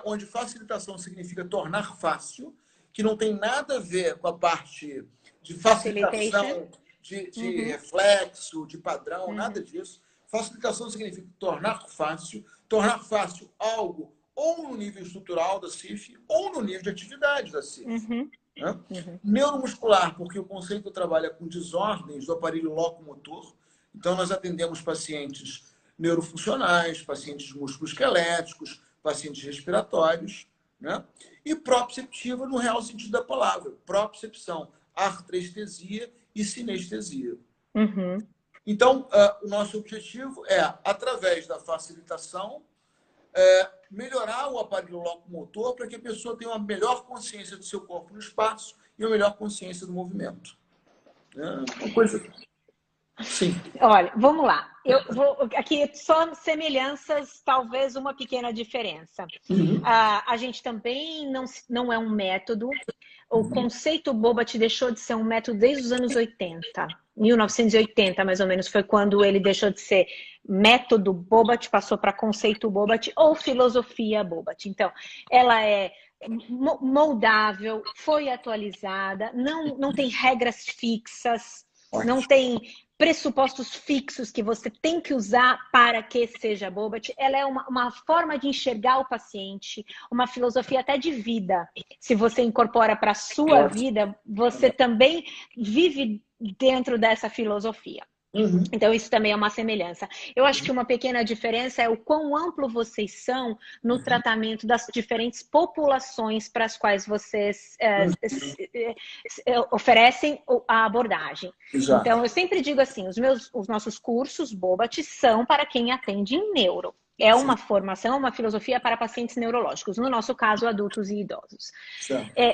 Onde facilitação significa tornar fácil, que não tem nada a ver com a parte de facilitação, de reflexo, de padrão, nada disso. Facilitação significa tornar fácil algo ou no nível estrutural da CIF ou no nível de atividade da CIF. Né? Neuromuscular, porque o conceito trabalha com desordens do aparelho locomotor. Então, nós atendemos pacientes neurofuncionais, pacientes musculoesqueléticos, pacientes respiratórios, né? E proprioceptiva no real sentido da palavra. Propriocepção, artrestesia e sinestesia. Então, o nosso objetivo é, através da facilitação, melhorar o aparelho locomotor para que a pessoa tenha uma melhor consciência do seu corpo no espaço e uma melhor consciência do movimento. Uma coisa... Sim. Olha, vamos lá. Eu vou aqui só semelhanças, talvez uma pequena diferença. A gente também não é um método. O conceito Bobat deixou de ser um método desde os anos 80. 1980, mais ou menos, foi quando ele deixou de ser método Bobat, passou para conceito Bobat ou filosofia Bobat. Então, ela é moldável, foi atualizada, não tem regras fixas, não tem pressupostos fixos que você tem que usar para que seja Bobat. Ela é uma forma de enxergar o paciente, uma filosofia até de vida. Se você incorpora para a sua vida, você também vive dentro dessa filosofia. Então, isso também é uma semelhança. Eu acho que uma pequena diferença é o quão amplo vocês são no tratamento das diferentes populações para as quais vocês oferecem a abordagem. Exato. Então, eu sempre digo assim, os nossos cursos Bobat são para quem atende em neuro. É uma formação, uma filosofia para pacientes neurológicos, no nosso caso, adultos e idosos.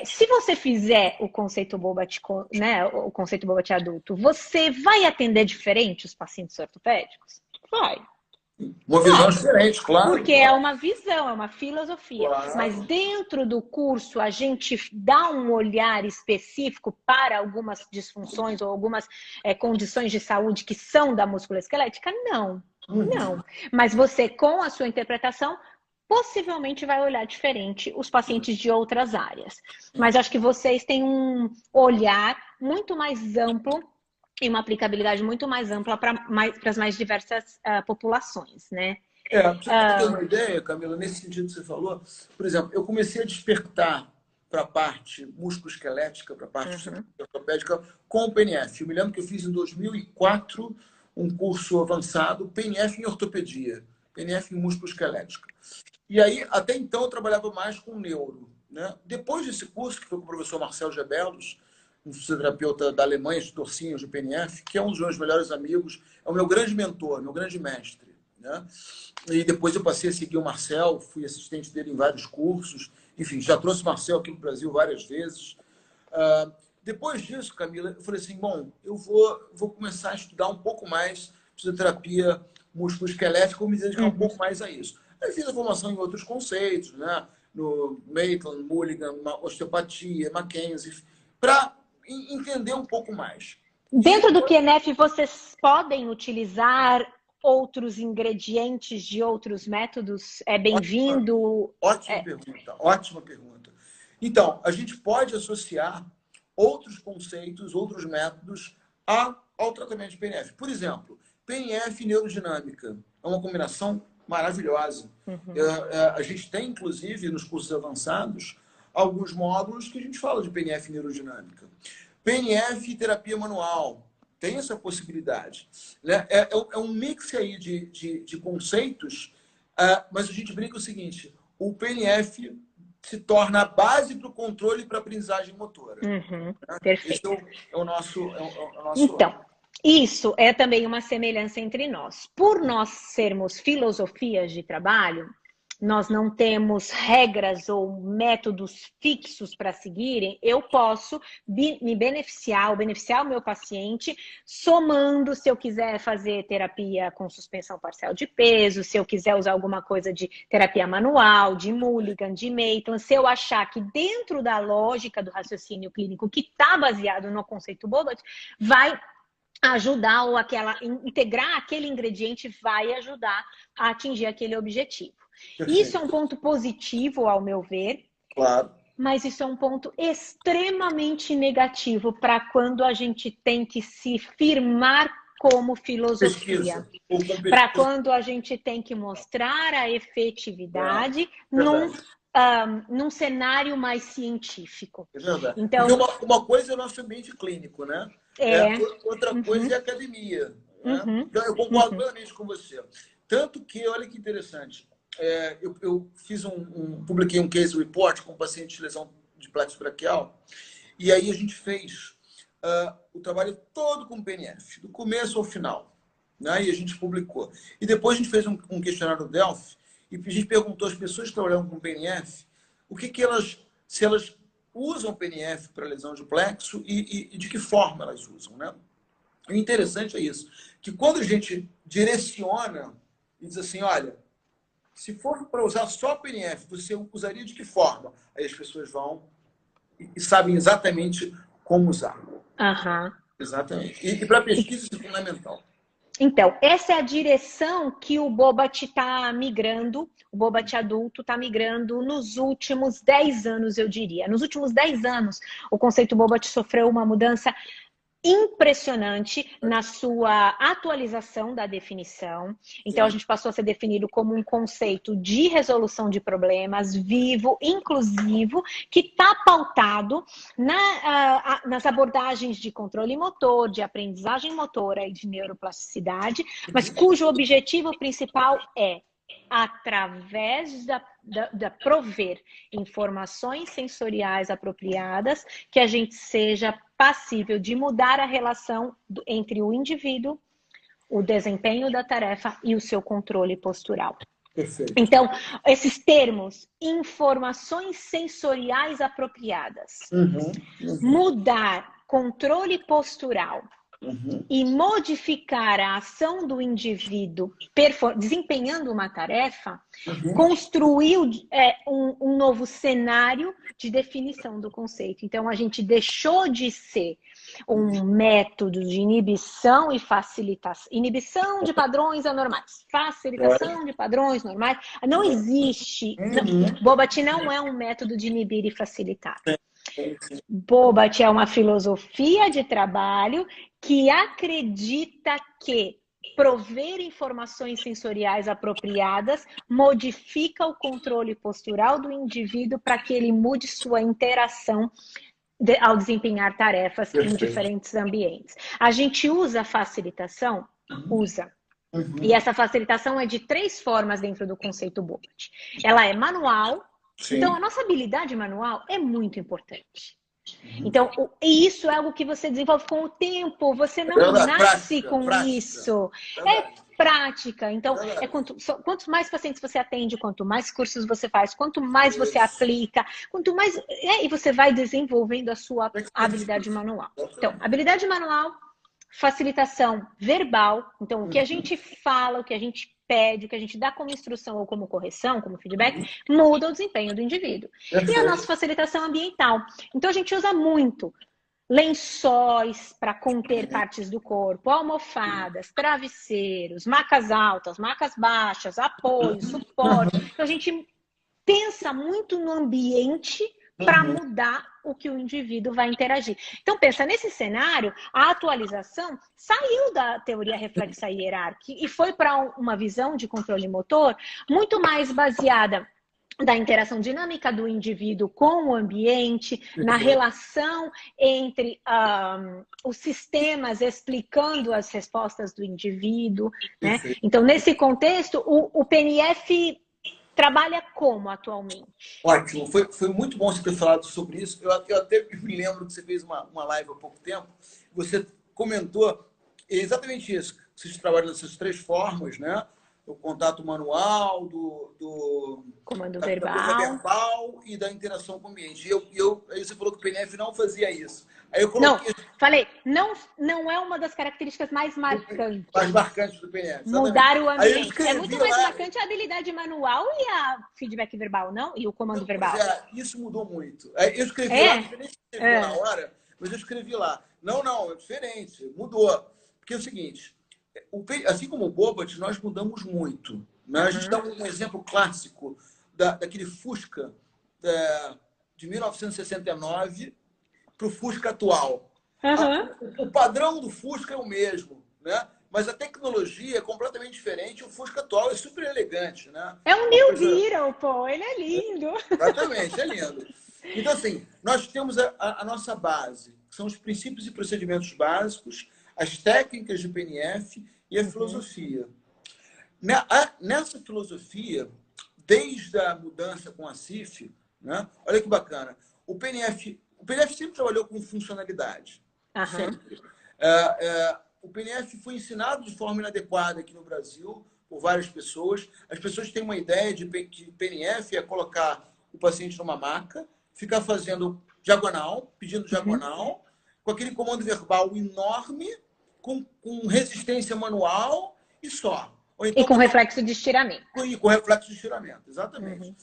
Se você fizer o conceito Bobat, né, o conceito Bobat adulto, você vai atender diferente os pacientes ortopédicos? Vai. Uma visão diferente, claro. Porque é uma visão, é uma filosofia. Claro. Mas dentro do curso, a gente dá um olhar específico para algumas disfunções ou algumas condições de saúde que são da musculoesquelética? Não. Não. Mas você, com a sua interpretação, possivelmente vai olhar diferente os pacientes de outras áreas. Mas acho que vocês têm um olhar muito mais amplo e uma aplicabilidade muito mais ampla para as mais diversas populações, né? Pra você ter uma ideia, Camila, nesse sentido que você falou, por exemplo, eu comecei a despertar para a parte musculoesquelética, para a parte ortopédica, com o PNF. Eu me lembro que eu fiz em 2004 um curso avançado, PNF em ortopedia, PNF em musculoesquelética. E aí, até então, eu trabalhava mais com neuro, né? Depois desse curso, que foi com o professor Marcel Gebelos, um fisioterapeuta da Alemanha, de torcinhos de PNF, que é um dos meus melhores amigos, é o meu grande mentor, meu grande mestre, né? E depois eu passei a seguir o Marcel, fui assistente dele em vários cursos, enfim, já trouxe o Marcel aqui no Brasil várias vezes. Depois disso, Camila, eu falei assim, bom, eu vou começar a estudar um pouco mais fisioterapia musculoesquelética, vou me dedicar um pouco mais a isso. Eu fiz a formação em outros conceitos, né? No Maitland, Mulligan, osteopatia, Mackenzie, para entender um pouco mais. Dentro do PNF, vocês podem utilizar outros ingredientes de outros métodos? É bem-vindo? Ótima pergunta. Então, a gente pode associar outros conceitos, outros métodos ao tratamento de PNF. Por exemplo, PNF e neurodinâmica. É uma combinação maravilhosa. A gente tem, inclusive, nos cursos avançados, alguns módulos que a gente fala de PNF e neurodinâmica. PNF e terapia manual. Tem essa possibilidade. Né? É um mix aí de conceitos, mas a gente brinca o seguinte, o PNF se torna a base para o controle e para a aprendizagem motora. Perfeito. Esse é o nosso então, isso é também uma semelhança entre nós. Por nós sermos filosofias de trabalho, nós não temos regras ou métodos fixos para seguirem, eu posso me beneficiar o meu paciente, somando, se eu quiser fazer terapia com suspensão parcial de peso, se eu quiser usar alguma coisa de terapia manual, de Mulligan, de Maitland, se eu achar que dentro da lógica do raciocínio clínico que está baseado no conceito Bobat, vai ajudar ou integrar aquele ingrediente vai ajudar a atingir aquele objetivo. Perfeito. Isso é um ponto positivo, ao meu ver. Claro. Mas isso é um ponto extremamente negativo para quando a gente tem que se firmar como filosofia. Para quando a gente tem que mostrar a efetividade num cenário mais científico. É verdade. Então, uma coisa é o nosso ambiente clínico, né? Outra coisa é a academia. Né? Então, eu concordo plenamente com você. Tanto que, olha que interessante, eu publiquei um case report com um paciente de lesão de plexo braquial, e aí a gente fez o trabalho todo com PNF, do começo ao final, né? E a gente publicou. E depois a gente fez um questionário Delphi, e a gente perguntou às pessoas que trabalham com PNF se elas usam PNF para lesão de plexo e de que forma elas usam, né? E o interessante é isso, que quando a gente direciona e diz assim, olha, se for para usar só PNF, você usaria de que forma? Aí as pessoas vão e sabem exatamente como usar. Exatamente. E para pesquisa isso é fundamental. Então, essa é a direção que o Bobat está migrando, o Bobat adulto está migrando nos últimos 10 anos, eu diria. Nos últimos 10 anos, o conceito Bobat sofreu uma mudança impressionante na sua atualização da definição. Então, a gente passou a ser definido como um conceito de resolução de problemas, vivo, inclusivo, que está pautado nas abordagens de controle motor, de aprendizagem motora e de neuroplasticidade, mas cujo objetivo principal é, através da prover informações sensoriais apropriadas, que a gente seja passível de mudar a relação entre o indivíduo, o desempenho da tarefa e o seu controle postural. Perfeito. Então, esses termos, informações sensoriais apropriadas, mudar controle postural, e modificar a ação do indivíduo desempenhando uma tarefa, construiu um novo cenário de definição do conceito. Então, a gente deixou de ser um método de inibição e facilitação. Inibição de padrões anormais. Facilitação de padrões normais. Não existe. Bobat não é um método de inibir e facilitar. Bobat é uma filosofia de trabalho que acredita que prover informações sensoriais apropriadas modifica o controle postural do indivíduo para que ele mude sua interação ao desempenhar tarefas em diferentes ambientes. A gente usa a facilitação? Usa. E essa facilitação é de 3 formas dentro do conceito Bobat. Ela é manual. Sim. Então, a nossa habilidade manual é muito importante. Então, isso é algo que você desenvolve com o tempo. Você não nasce com isso. É prática. Então, quanto mais pacientes você atende, quanto mais cursos você faz, quanto mais você aplica, quanto mais... e você vai desenvolvendo a sua habilidade manual. Então, habilidade manual, facilitação verbal. Então, o que a gente fala, o que a gente pede, o que a gente dá como instrução ou como correção, como feedback, muda o desempenho do indivíduo. E a nossa facilitação ambiental. Então, a gente usa muito lençóis para conter partes do corpo, almofadas, travesseiros, macas altas, macas baixas, apoio, suporte. Então, a gente pensa muito no ambiente para mudar o que o indivíduo vai interagir. Então, pensa, nesse cenário, a atualização saiu da teoria reflexa hierárquica e foi para uma visão de controle motor muito mais baseada da interação dinâmica do indivíduo com o ambiente, na relação entre os sistemas explicando as respostas do indivíduo, né? Então, nesse contexto, o PNF trabalha como atualmente? Ótimo, foi muito bom você ter falado sobre isso. Eu até me lembro que você fez uma live há pouco tempo. Você comentou exatamente isso. Vocês trabalham nessas 3 formas, né? Do contato manual, do comando da verbal. coisa verbal e da interação com o ambiente. Aí você falou que o PNF não fazia isso. Aí eu coloquei... Não, falei, não é uma das características mais marcantes. Mais marcantes do PNF. Exatamente. Mudar o ambiente. É muito mais lá... marcante a habilidade manual e a feedback verbal, não? E o comando verbal. Isso mudou muito. Eu escrevi lá, não sei nem se escrevi na hora, mas eu escrevi lá. Não, é diferente, mudou. Porque é o seguinte, assim como o Bobat, nós mudamos muito. Né? A gente dá um exemplo clássico daquele Fusca de 1969 para o Fusca atual. O padrão do Fusca é o mesmo, né? Mas a tecnologia é completamente diferente. O Fusca atual é super elegante, né? É um New Beetle, pô, ele é lindo. Exatamente, é lindo. Então, assim, nós temos a nossa base, que são os princípios e procedimentos básicos, as técnicas de PNF e a filosofia. Nessa filosofia, desde a mudança com a CIF, né? Olha que bacana, o PNF sempre trabalhou com funcionalidade. Sempre. O PNF foi ensinado de forma inadequada aqui no Brasil por várias pessoas. As pessoas têm uma ideia de que PNF é colocar o paciente numa maca, ficar fazendo diagonal, pedindo diagonal, com aquele comando verbal enorme, com resistência manual e só. Ou então, e com reflexo de estiramento. E com reflexo de estiramento, exatamente.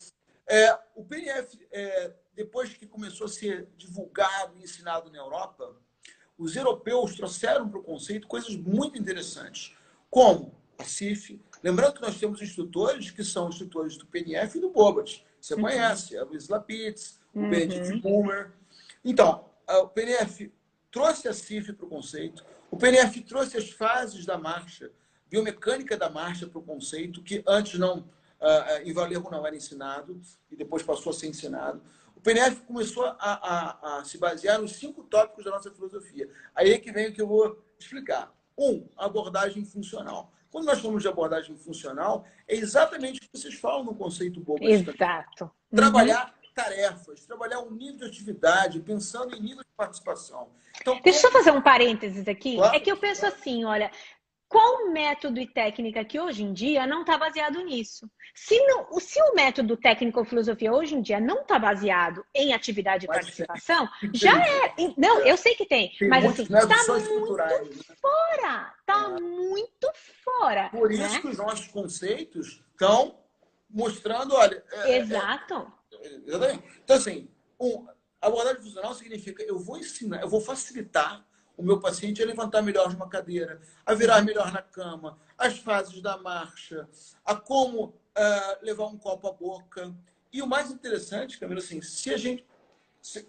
O PNF, depois que começou a ser divulgado e ensinado na Europa, os europeus trouxeram para o conceito coisas muito interessantes, como a CIF. Lembrando que nós temos instrutores que são instrutores do PNF e do Bobat. Você conhece, a Luiz Lapitz, o Benedict Boomer. Então, o PNF trouxe a CIF para o conceito, o PNF trouxe as fases da marcha, biomecânica da marcha para o conceito, que antes não, em Valerro não era ensinado, e depois passou a ser ensinado. O PNF começou a se basear nos 5 tópicos da nossa filosofia. Aí é que vem o que eu vou explicar. Abordagem funcional. Quando nós falamos de abordagem funcional, é exatamente o que vocês falam no conceito Bobat. Exato. Trabalhar tarefas, trabalhar um nível de atividade, pensando em nível de participação. Então, deixa eu fazer um parênteses aqui. Claro. É que eu penso assim, olha, qual método e técnica que hoje em dia não está baseado nisso? Se o método técnico ou filosofia hoje em dia não está baseado em atividade e participação, já é. Não, eu sei que tem, mas assim, está muito fora. Está muito fora. Por isso que os nossos conceitos estão mostrando, olha... Exato. Então, assim, abordagem funcional significa eu vou ensinar, eu vou facilitar o meu paciente a levantar melhor de uma cadeira, a virar melhor na cama, as fases da marcha, a como levar um copo à boca. E o mais interessante, Camila, assim,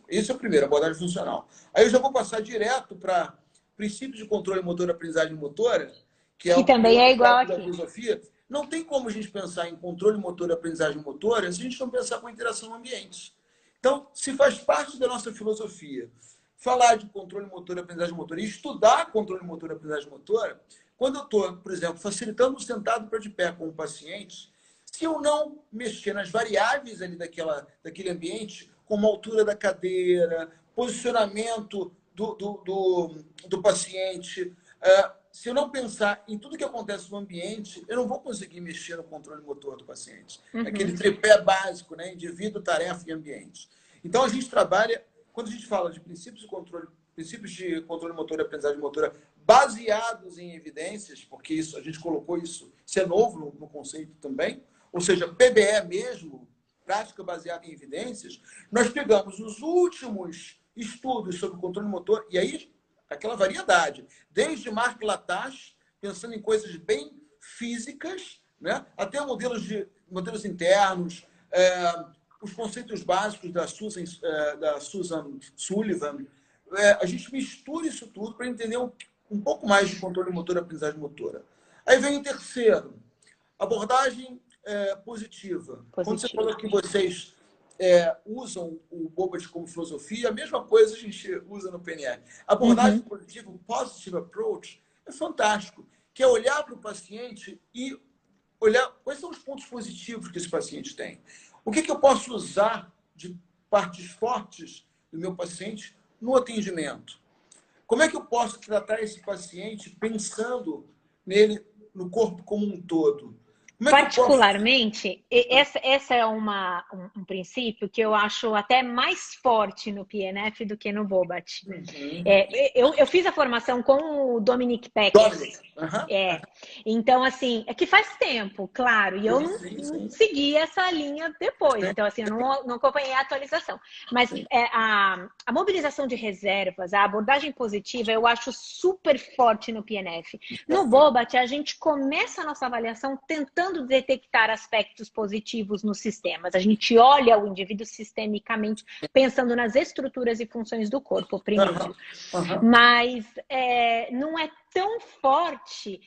esse é o primeiro, abordagem funcional. Aí eu já vou passar direto para princípios de controle motor e aprendizagem motora, que também é igual aqui. Da filosofia. Não tem como a gente pensar em controle motor e aprendizagem motora se a gente não pensar com interação no ambiente. Então, se faz parte da nossa filosofia falar de controle motor e aprendizagem motora e estudar controle motor e aprendizagem motora, quando eu estou, por exemplo, facilitando o sentado para de pé com o paciente, se eu não mexer nas variáveis ali daquele ambiente, como a altura da cadeira, posicionamento do paciente, se eu não pensar em tudo que acontece no ambiente, eu não vou conseguir mexer no controle motor do paciente. Aquele tripé básico, né? Indivíduo, tarefa e ambiente. Então, a gente trabalha, quando a gente fala de princípios de controle motor e aprendizagem motora baseados em evidências, porque a gente colocou isso é novo no conceito também, ou seja, PBE mesmo, prática baseada em evidências, nós pegamos os últimos estudos sobre controle motor, e aí aquela variedade, desde Marc Latache, pensando em coisas bem físicas, né? Até modelos internos, os conceitos básicos da Susan Sullivan. A gente mistura isso tudo para entender um pouco mais de controle motor e aprendizagem motora. Aí vem o terceiro, abordagem positiva. Quando você falou que vocês usam o Bobat como filosofia, a mesma coisa a gente usa no PNL. Abordagem positiva, o positive approach, é fantástico, que é olhar para o paciente e olhar quais são os pontos positivos que esse paciente tem. O que eu posso usar de partes fortes do meu paciente no atendimento? Como é que eu posso tratar esse paciente pensando nele, no corpo como um todo? Como é que eu posso... Particularmente, essa é um princípio que eu acho até mais forte no PNF do que no Bobat. Uhum. Eu fiz a formação com o Dominic Peckers. Então, assim, é que faz tempo, claro, e eu não segui essa linha depois. Então, assim, eu não acompanhei a atualização. Mas a mobilização de reservas, a abordagem positiva, eu acho super forte no PNF. No Bobat, a gente começa a nossa avaliação tentando detectar aspectos positivos nos sistemas. A gente olha o indivíduo sistemicamente, pensando nas estruturas e funções do corpo oprimido. Mas não é tão forte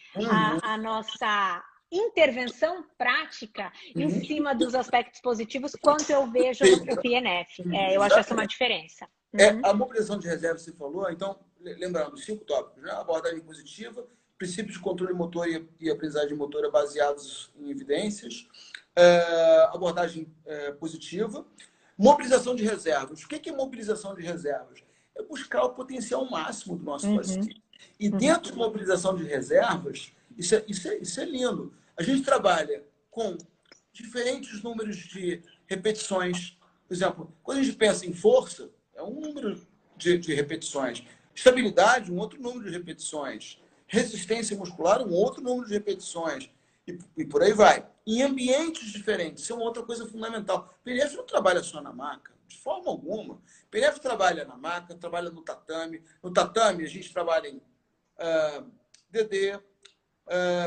a nossa intervenção prática em cima dos aspectos positivos quanto eu vejo no PNF. Eu acho essa uma diferença. A mobilização de reserva, você falou, então, lembrando, 5 tópicos, né? Abordagem positiva, princípios de controle motor e aprendizagem motora baseados em evidências, abordagem positiva, mobilização de reservas. O que é mobilização de reservas? É buscar o potencial máximo do nosso paciente. E dentro de mobilização de reservas, isso é lindo. A gente trabalha com diferentes números de repetições. Por exemplo, quando a gente pensa em força, é um número de repetições. Estabilidade, um outro número de repetições. Resistência muscular, um outro número de repetições. E por aí vai. Em ambientes diferentes, isso é uma outra coisa fundamental. O PNF não trabalha só na maca, de forma alguma. O PNF trabalha na maca, trabalha no tatame. No tatame, a gente trabalha em DD,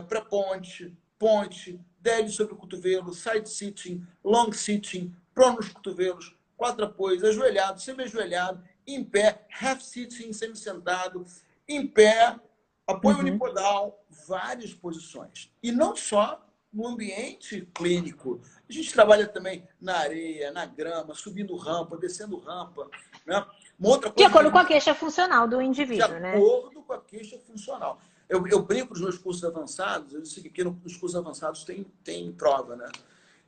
pré-ponte, ponte, DL sobre o cotovelo, side sitting, long sitting, prono nos cotovelos, 4 apoios, ajoelhado, semi-ajoelhado, em pé, half sitting, semi-sentado, em pé, apoio unipodal, várias posições. E não só no ambiente clínico. A gente trabalha também na areia, na grama, subindo rampa, descendo rampa. Né? Uma outra coisa de acordo com a queixa funcional do indivíduo, né? De acordo com a queixa funcional. Eu brinco nos meus cursos avançados, eu disse que nos cursos avançados tem prova, né?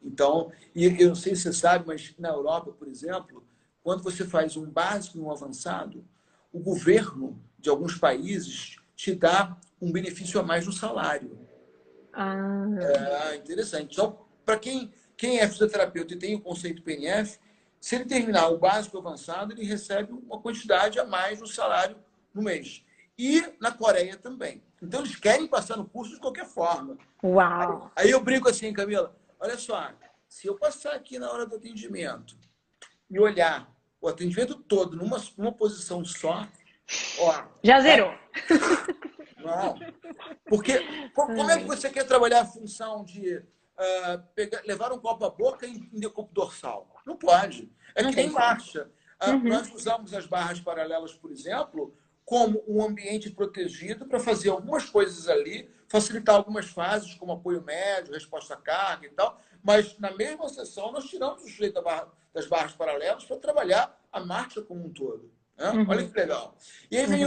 Então, e eu não sei se você sabe, mas na Europa, por exemplo, quando você faz um básico e um avançado, o governo de alguns países te dá um benefício a mais no salário. Interessante. Então, para quem é fisioterapeuta e tem o conceito PNF, se ele terminar o básico e o avançado, ele recebe uma quantidade a mais no salário no mês. E na Coreia também. Então, eles querem passar no curso de qualquer forma. Uau! Aí eu brinco assim, Camila, olha só, se eu passar aqui na hora do atendimento e olhar o atendimento todo numa posição só, ó... Já zerou. Não. Porque como é que você quer trabalhar a função de levar um copo à boca em decúbito dorsal? Não pode. É que nem marcha. Nós usamos as barras paralelas, por exemplo, como um ambiente protegido para fazer algumas coisas ali, facilitar algumas fases, como apoio médio, resposta à carga e tal, mas na mesma sessão nós tiramos o sujeito das barras paralelas para trabalhar a marcha como um todo. Né? Olha que legal. E aí vem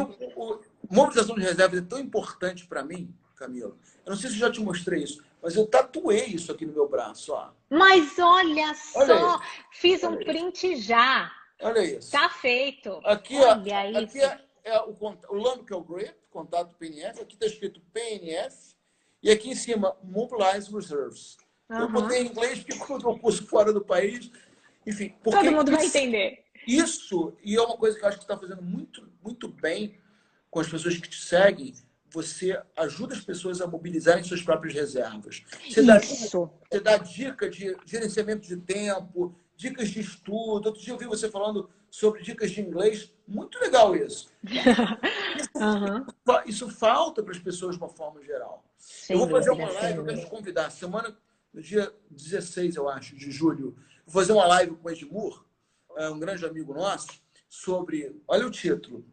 mobilização de reservas é tão importante para mim, Camila. Eu não sei se eu já te mostrei isso, mas eu tatuei isso aqui no meu braço. Ó. Mas olha só, fiz um print já. Olha isso. Tá feito. Aqui, olha aqui isso. é o lumbrical grip, contato PNF. Aqui está escrito PNF. E aqui em cima, Mobilize Reserves. Eu botei em inglês porque quando eu curso fora do país. Enfim, todo mundo vai entender. Isso, e é uma coisa que eu acho que está fazendo muito, muito bem com as pessoas que te seguem, você ajuda as pessoas a mobilizarem suas próprias reservas. Você dá dica de gerenciamento de tempo, dicas de estudo. Outro dia eu vi você falando sobre dicas de inglês. Muito legal isso. Isso falta para as pessoas de uma forma geral. Eu vou fazer uma live, eu quero te convidar. No dia 16, eu acho, de julho, vou fazer uma live com o Edmur, um grande amigo nosso, sobre, olha o título,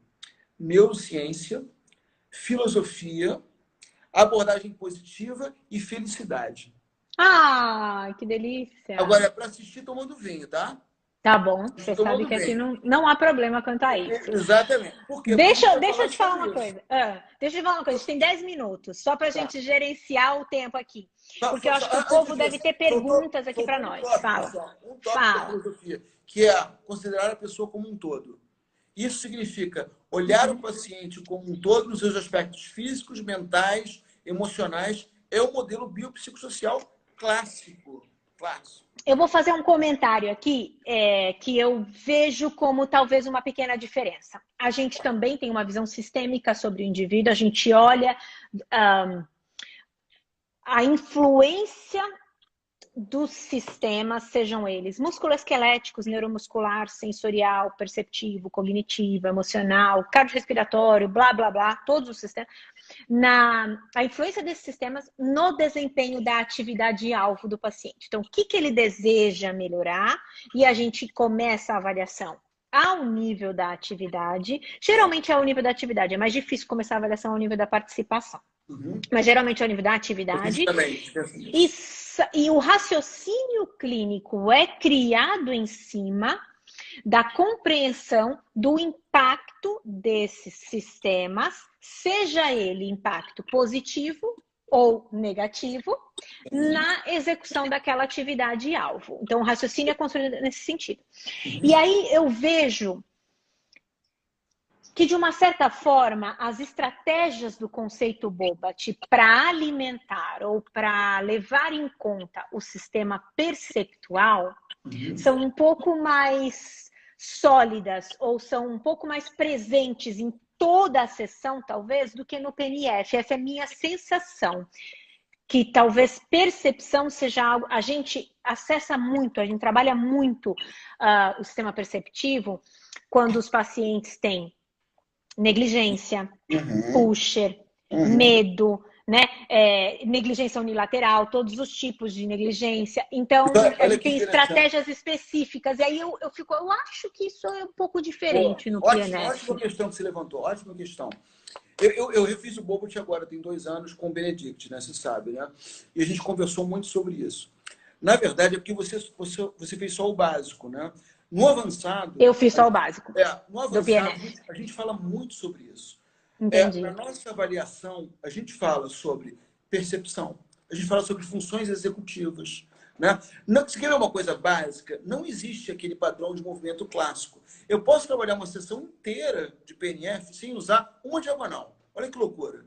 neurociência, filosofia, abordagem positiva e felicidade. Ah, que delícia! Agora, é para assistir tomando vinho, tá? Tá bom, você sabe que aqui não há problema quanto a isso. Exatamente. Deixa eu te falar uma coisa. Deixa eu te falar uma coisa. A gente tem 10 minutos, só para a gente gerenciar o tempo aqui. Porque eu acho que o povo deve ter perguntas aqui para nós. Fala. Um tópico da filosofia, que é considerar a pessoa como um todo. Isso significa olhar o paciente como um todo nos seus aspectos físicos, mentais, emocionais. É o modelo biopsicossocial clássico. Eu vou fazer um comentário aqui que eu vejo como talvez uma pequena diferença. A gente também tem uma visão sistêmica sobre o indivíduo, a gente olha a influência dos sistemas, sejam eles musculoesqueléticos, neuromuscular, sensorial, perceptivo, cognitivo, emocional, cardiorrespiratório, blá, blá, blá, todos os sistemas, a influência desses sistemas no desempenho da atividade-alvo do paciente. Então, o que ele deseja melhorar? E a gente começa a avaliação ao nível da atividade. Geralmente, ao nível da atividade. É mais difícil começar a avaliação ao nível da participação. Mas geralmente ao nível da atividade. E o raciocínio clínico é criado em cima da compreensão do impacto desses sistemas, seja ele impacto positivo ou negativo, na execução daquela atividade-alvo. Então, o raciocínio é construído nesse sentido. E aí eu vejo que, de uma certa forma, as estratégias do conceito BOBAT para alimentar ou para levar em conta o sistema perceptual são um pouco mais sólidas ou são um pouco mais presentes em toda a sessão, talvez, do que no PNF. Essa é a minha sensação. Que talvez percepção seja algo... A gente acessa muito, a gente trabalha muito o sistema perceptivo quando os pacientes têm negligência, pusher, medo, né? Negligência unilateral, todos os tipos de negligência. Então, a gente tem estratégias específicas. E aí eu acho que isso é um pouco diferente no PNF. Ótima questão que você levantou, ótima questão. Eu refiz o BOBAT agora, tem 2 anos, com o Benedict, né? Você sabe, né? E a gente conversou muito sobre isso. Na verdade, é porque você fez só o básico, né? No avançado... Eu fiz só o básico. No avançado, a gente fala muito sobre isso. Entendi. Na nossa avaliação, a gente fala sobre percepção, a gente fala sobre funções executivas, né? Não, se quer ver uma coisa básica, não existe aquele padrão de movimento clássico. Eu posso trabalhar uma sessão inteira de PNF sem usar uma diagonal. Olha que loucura.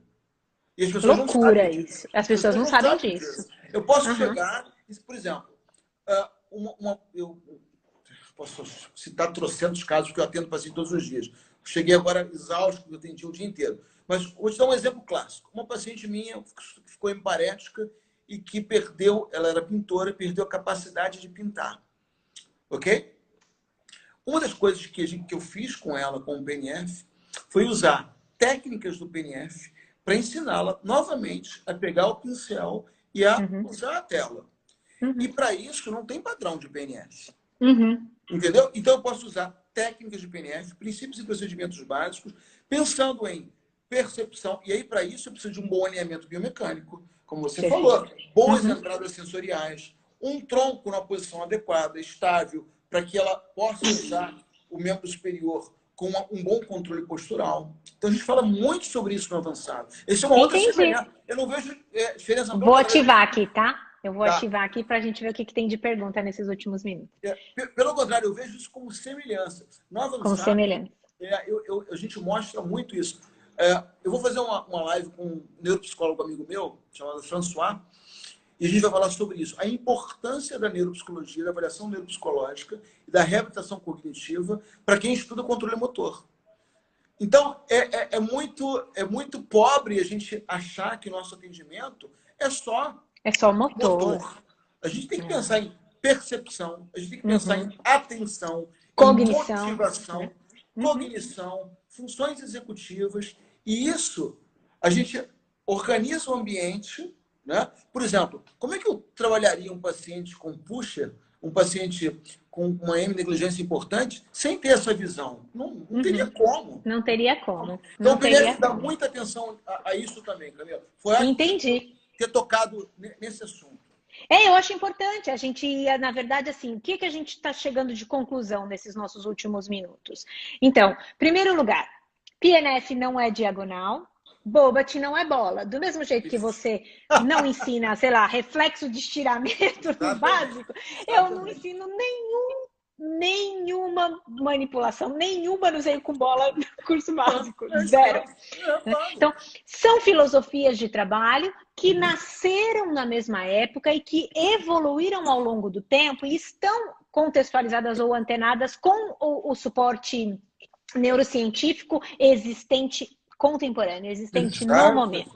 E as pessoas não sabem isso. As pessoas não sabem disso. Eu posso chegar, por exemplo, eu posso citar trocentos casos que eu atendo paciente todos os dias. Cheguei agora exausto, eu atendi o dia inteiro. Mas vou te dar um exemplo clássico. Uma paciente minha ficou emparética e que perdeu, ela era pintora, perdeu a capacidade de pintar. Ok? Uma das coisas que eu fiz com ela, com o PNF, foi usar técnicas do PNF para ensiná-la novamente a pegar o pincel e a usar a tela. E para isso não tem padrão de PNF. Entendeu? Então eu posso usar técnicas de PNF, princípios e procedimentos básicos, pensando em percepção. E aí, para isso, eu preciso de um bom alinhamento biomecânico, como você falou. Boas entradas sensoriais, um tronco na posição adequada, estável, para que ela possa usar o membro superior com um bom controle postural. Então, a gente fala muito sobre isso no avançado. Essa é uma outra semelhança. Eu não vejo diferença. Vou ativar aqui, tá? Eu vou ativar aqui para a gente ver o que tem de pergunta nesses últimos minutos. Pelo contrário, eu vejo isso como semelhança. No avançado, como semelhança. A gente mostra muito isso. Eu vou fazer uma live com um neuropsicólogo amigo meu, chamado François, e a gente vai falar sobre isso. A importância da neuropsicologia, da avaliação neuropsicológica e da reabilitação cognitiva para quem estuda controle motor. Então, é muito pobre a gente achar que o nosso atendimento é só motor. A gente tem que pensar em percepção, a gente tem que pensar em atenção, cognição, em motivação, cognição, funções executivas. E isso, a gente organiza o ambiente, né? Por exemplo, como é que eu trabalharia um paciente com pusher, um paciente com uma hemionegligência importante, sem ter essa visão? Não teria como. Não teria como. Então, eu queria dar muita atenção a isso também, Camila. Entendi. Ter tocado nesse assunto. Eu acho importante. A gente, na verdade, assim, o que a gente está chegando de conclusão nesses nossos últimos minutos? Então, primeiro lugar, PNF não é diagonal, BOBAT não é bola. Do mesmo jeito que você não ensina, sei lá, reflexo de estiramento no básico, eu não ensino nenhum nenhuma manipulação, nenhuma no Zen com bola no curso básico, zero. Então, são filosofias de trabalho que nasceram na mesma época e que evoluíram ao longo do tempo e estão contextualizadas ou antenadas com o suporte neurocientífico existente, contemporâneo, existente no momento.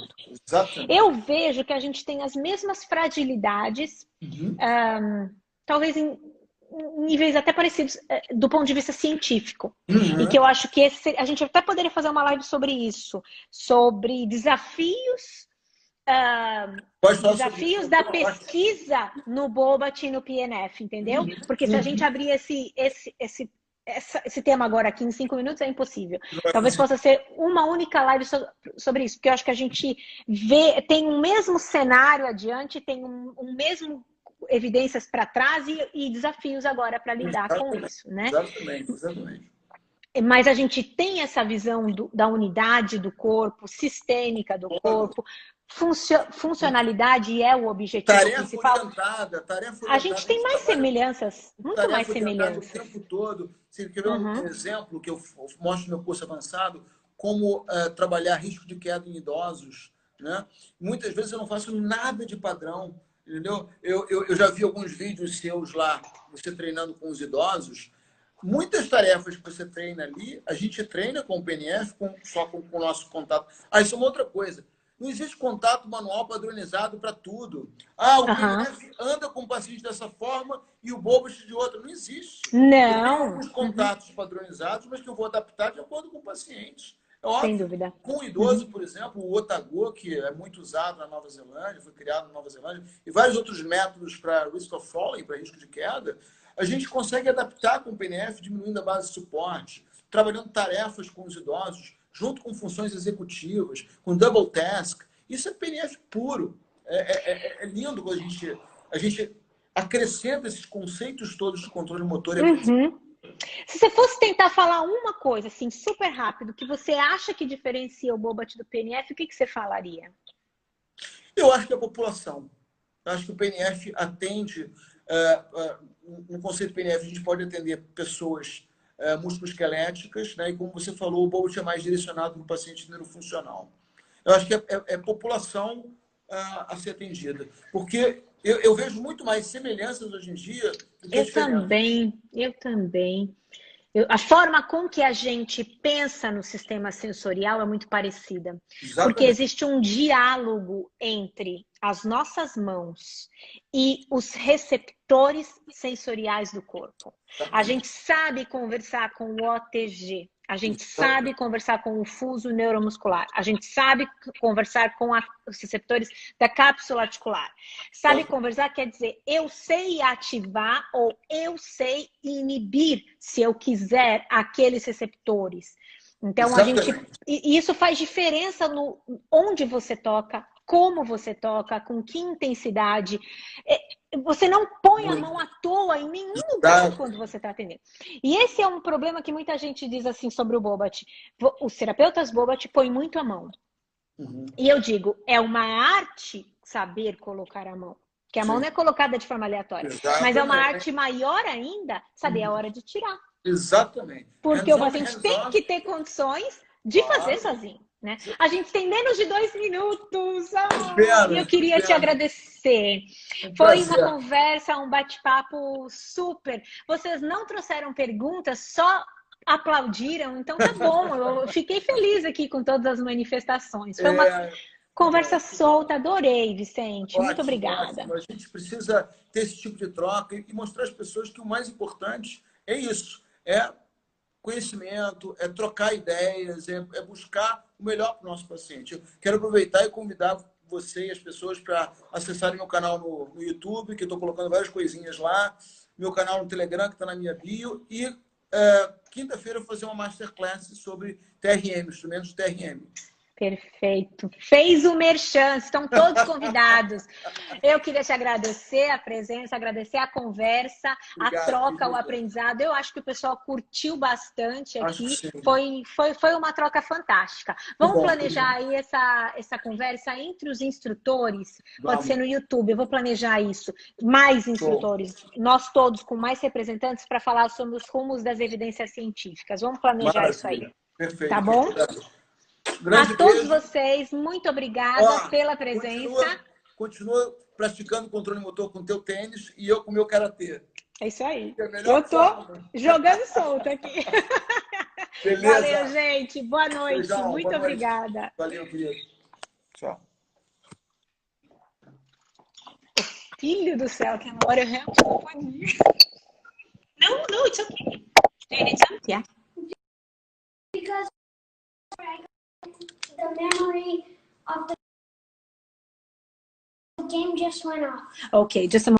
Exatamente. Eu vejo que a gente tem as mesmas fragilidades, talvez em níveis até parecidos do ponto de vista científico. E que eu acho que a gente até poderia fazer uma live sobre isso, sobre desafios da pesquisa no Bobat e no PNF, entendeu? Porque se a gente abrir esse tema agora aqui em 5 minutos é impossível. Talvez possa ser uma única live sobre isso, porque eu acho que a gente tem um mesmo cenário adiante, tem um mesmo evidências para trás e desafios agora para lidar com isso, né? Exatamente. Mas a gente tem essa visão da unidade do corpo, sistêmica do corpo, funcionalidade é o objetivo principal. Tarefa orientada. A gente tem mais semelhanças, muito mais semelhanças. O tempo todo. Você quer ver um exemplo que eu mostro no meu curso avançado, como trabalhar risco de queda em idosos, né? Muitas vezes eu não faço nada de padrão, entendeu? Eu já vi alguns vídeos seus lá, você treinando com os idosos. Muitas tarefas que você treina ali, a gente treina com o PNF, só com o nosso contato. Isso é uma outra coisa. Não existe contato manual padronizado para tudo. O PNF anda com o paciente dessa forma e o Bobat de outra. Não existe. Não. Eu tenho alguns contatos padronizados, mas que eu vou adaptar de acordo com o paciente. É óbvio. Sem dúvida. Com o idoso, por exemplo, o Otago, que é muito usado na Nova Zelândia, foi criado na Nova Zelândia, e vários outros métodos para risk of falling, para risco de queda, a gente consegue adaptar com o PNF, diminuindo a base de suporte, trabalhando tarefas com os idosos, junto com funções executivas, com double task. Isso é PNF puro. É lindo quando a gente acrescenta esses conceitos todos de controle motor. Se você fosse tentar falar uma coisa, assim, super rápido, que você acha que diferencia o Bobat do PNF, o que você falaria? Eu acho que a população. Eu acho que o PNF atende... no conceito PNF, a gente pode atender pessoas musculoesqueléticas, né? E como você falou, o Bobat é mais direcionado para o paciente neurofuncional. Eu acho que é população a ser atendida. Porque eu vejo muito mais semelhanças hoje em dia do que diferenças. Eu também. A forma com que a gente pensa no sistema sensorial é muito parecida. Exatamente. Porque existe um diálogo entre as nossas mãos e os receptores sensoriais do corpo. A gente sabe conversar com o OTG. A gente sabe conversar com o fuso neuromuscular. A gente sabe conversar com os receptores da cápsula articular. Sabe conversar quer dizer, eu sei ativar ou eu sei inibir, se eu quiser, aqueles receptores. Então, e isso faz diferença no onde você toca, como você toca, com que intensidade. Você não põe a mão à toa em nenhum lugar quando você está atendendo. E esse é um problema que muita gente diz assim sobre o Bobat. Os terapeutas Bobat põem muito a mão. E eu digo, é uma arte saber colocar a mão. Porque a mão não é colocada de forma aleatória. Mas é uma arte maior ainda saber a hora de tirar. Exatamente. Porque o paciente tem que ter condições de fazer sozinho. Né? A gente tem menos de 2 minutos. Eu queria te agradecer. Foi uma conversa, um bate-papo super. Vocês não trouxeram perguntas, só aplaudiram. Então tá bom. Eu fiquei feliz aqui com todas as manifestações. Foi uma conversa solta. Adorei, Vicente. Muito obrigada. Ótimo. A gente precisa ter esse tipo de troca e mostrar às pessoas que o mais importante é isso. É conhecimento, é trocar ideias, é buscar o melhor para o nosso paciente. Eu quero aproveitar e convidar você e as pessoas para acessarem meu canal no YouTube, que eu estou colocando várias coisinhas lá, meu canal no Telegram, que está na minha bio, e quinta-feira eu vou fazer uma masterclass sobre TRM, instrumentos de TRM. Perfeito. Fez o merchan, estão todos convidados. Eu queria te agradecer a presença, agradecer a conversa, Obrigado, a troca, querida. o aprendizado. Eu acho que o pessoal curtiu bastante Acho aqui. que sim. Foi uma troca fantástica. Vamos bom, planejar aí essa conversa entre os instrutores? Pode Vamos. ser no YouTube, eu vou planejar isso. Mais instrutores, nós todos com mais representantes para falar sobre os rumos das evidências científicas. Vamos planejar isso aí. Perfeito. Tá bom? Grande a todos beijo. vocês, muito obrigada pela presença. Continua praticando controle motor com o teu tênis e eu com o meu karatê. É isso aí. É Eu tô jogando solto aqui. Beleza. Valeu, gente. Boa noite. Beijão, muito boa noite. obrigada. Valeu, querido. Tchau. Filho do céu, que agora eu realmente não pode ir. No, it's okay. Do you need some? Yeah. Because the memory of the game just went off. Okay, just a moment.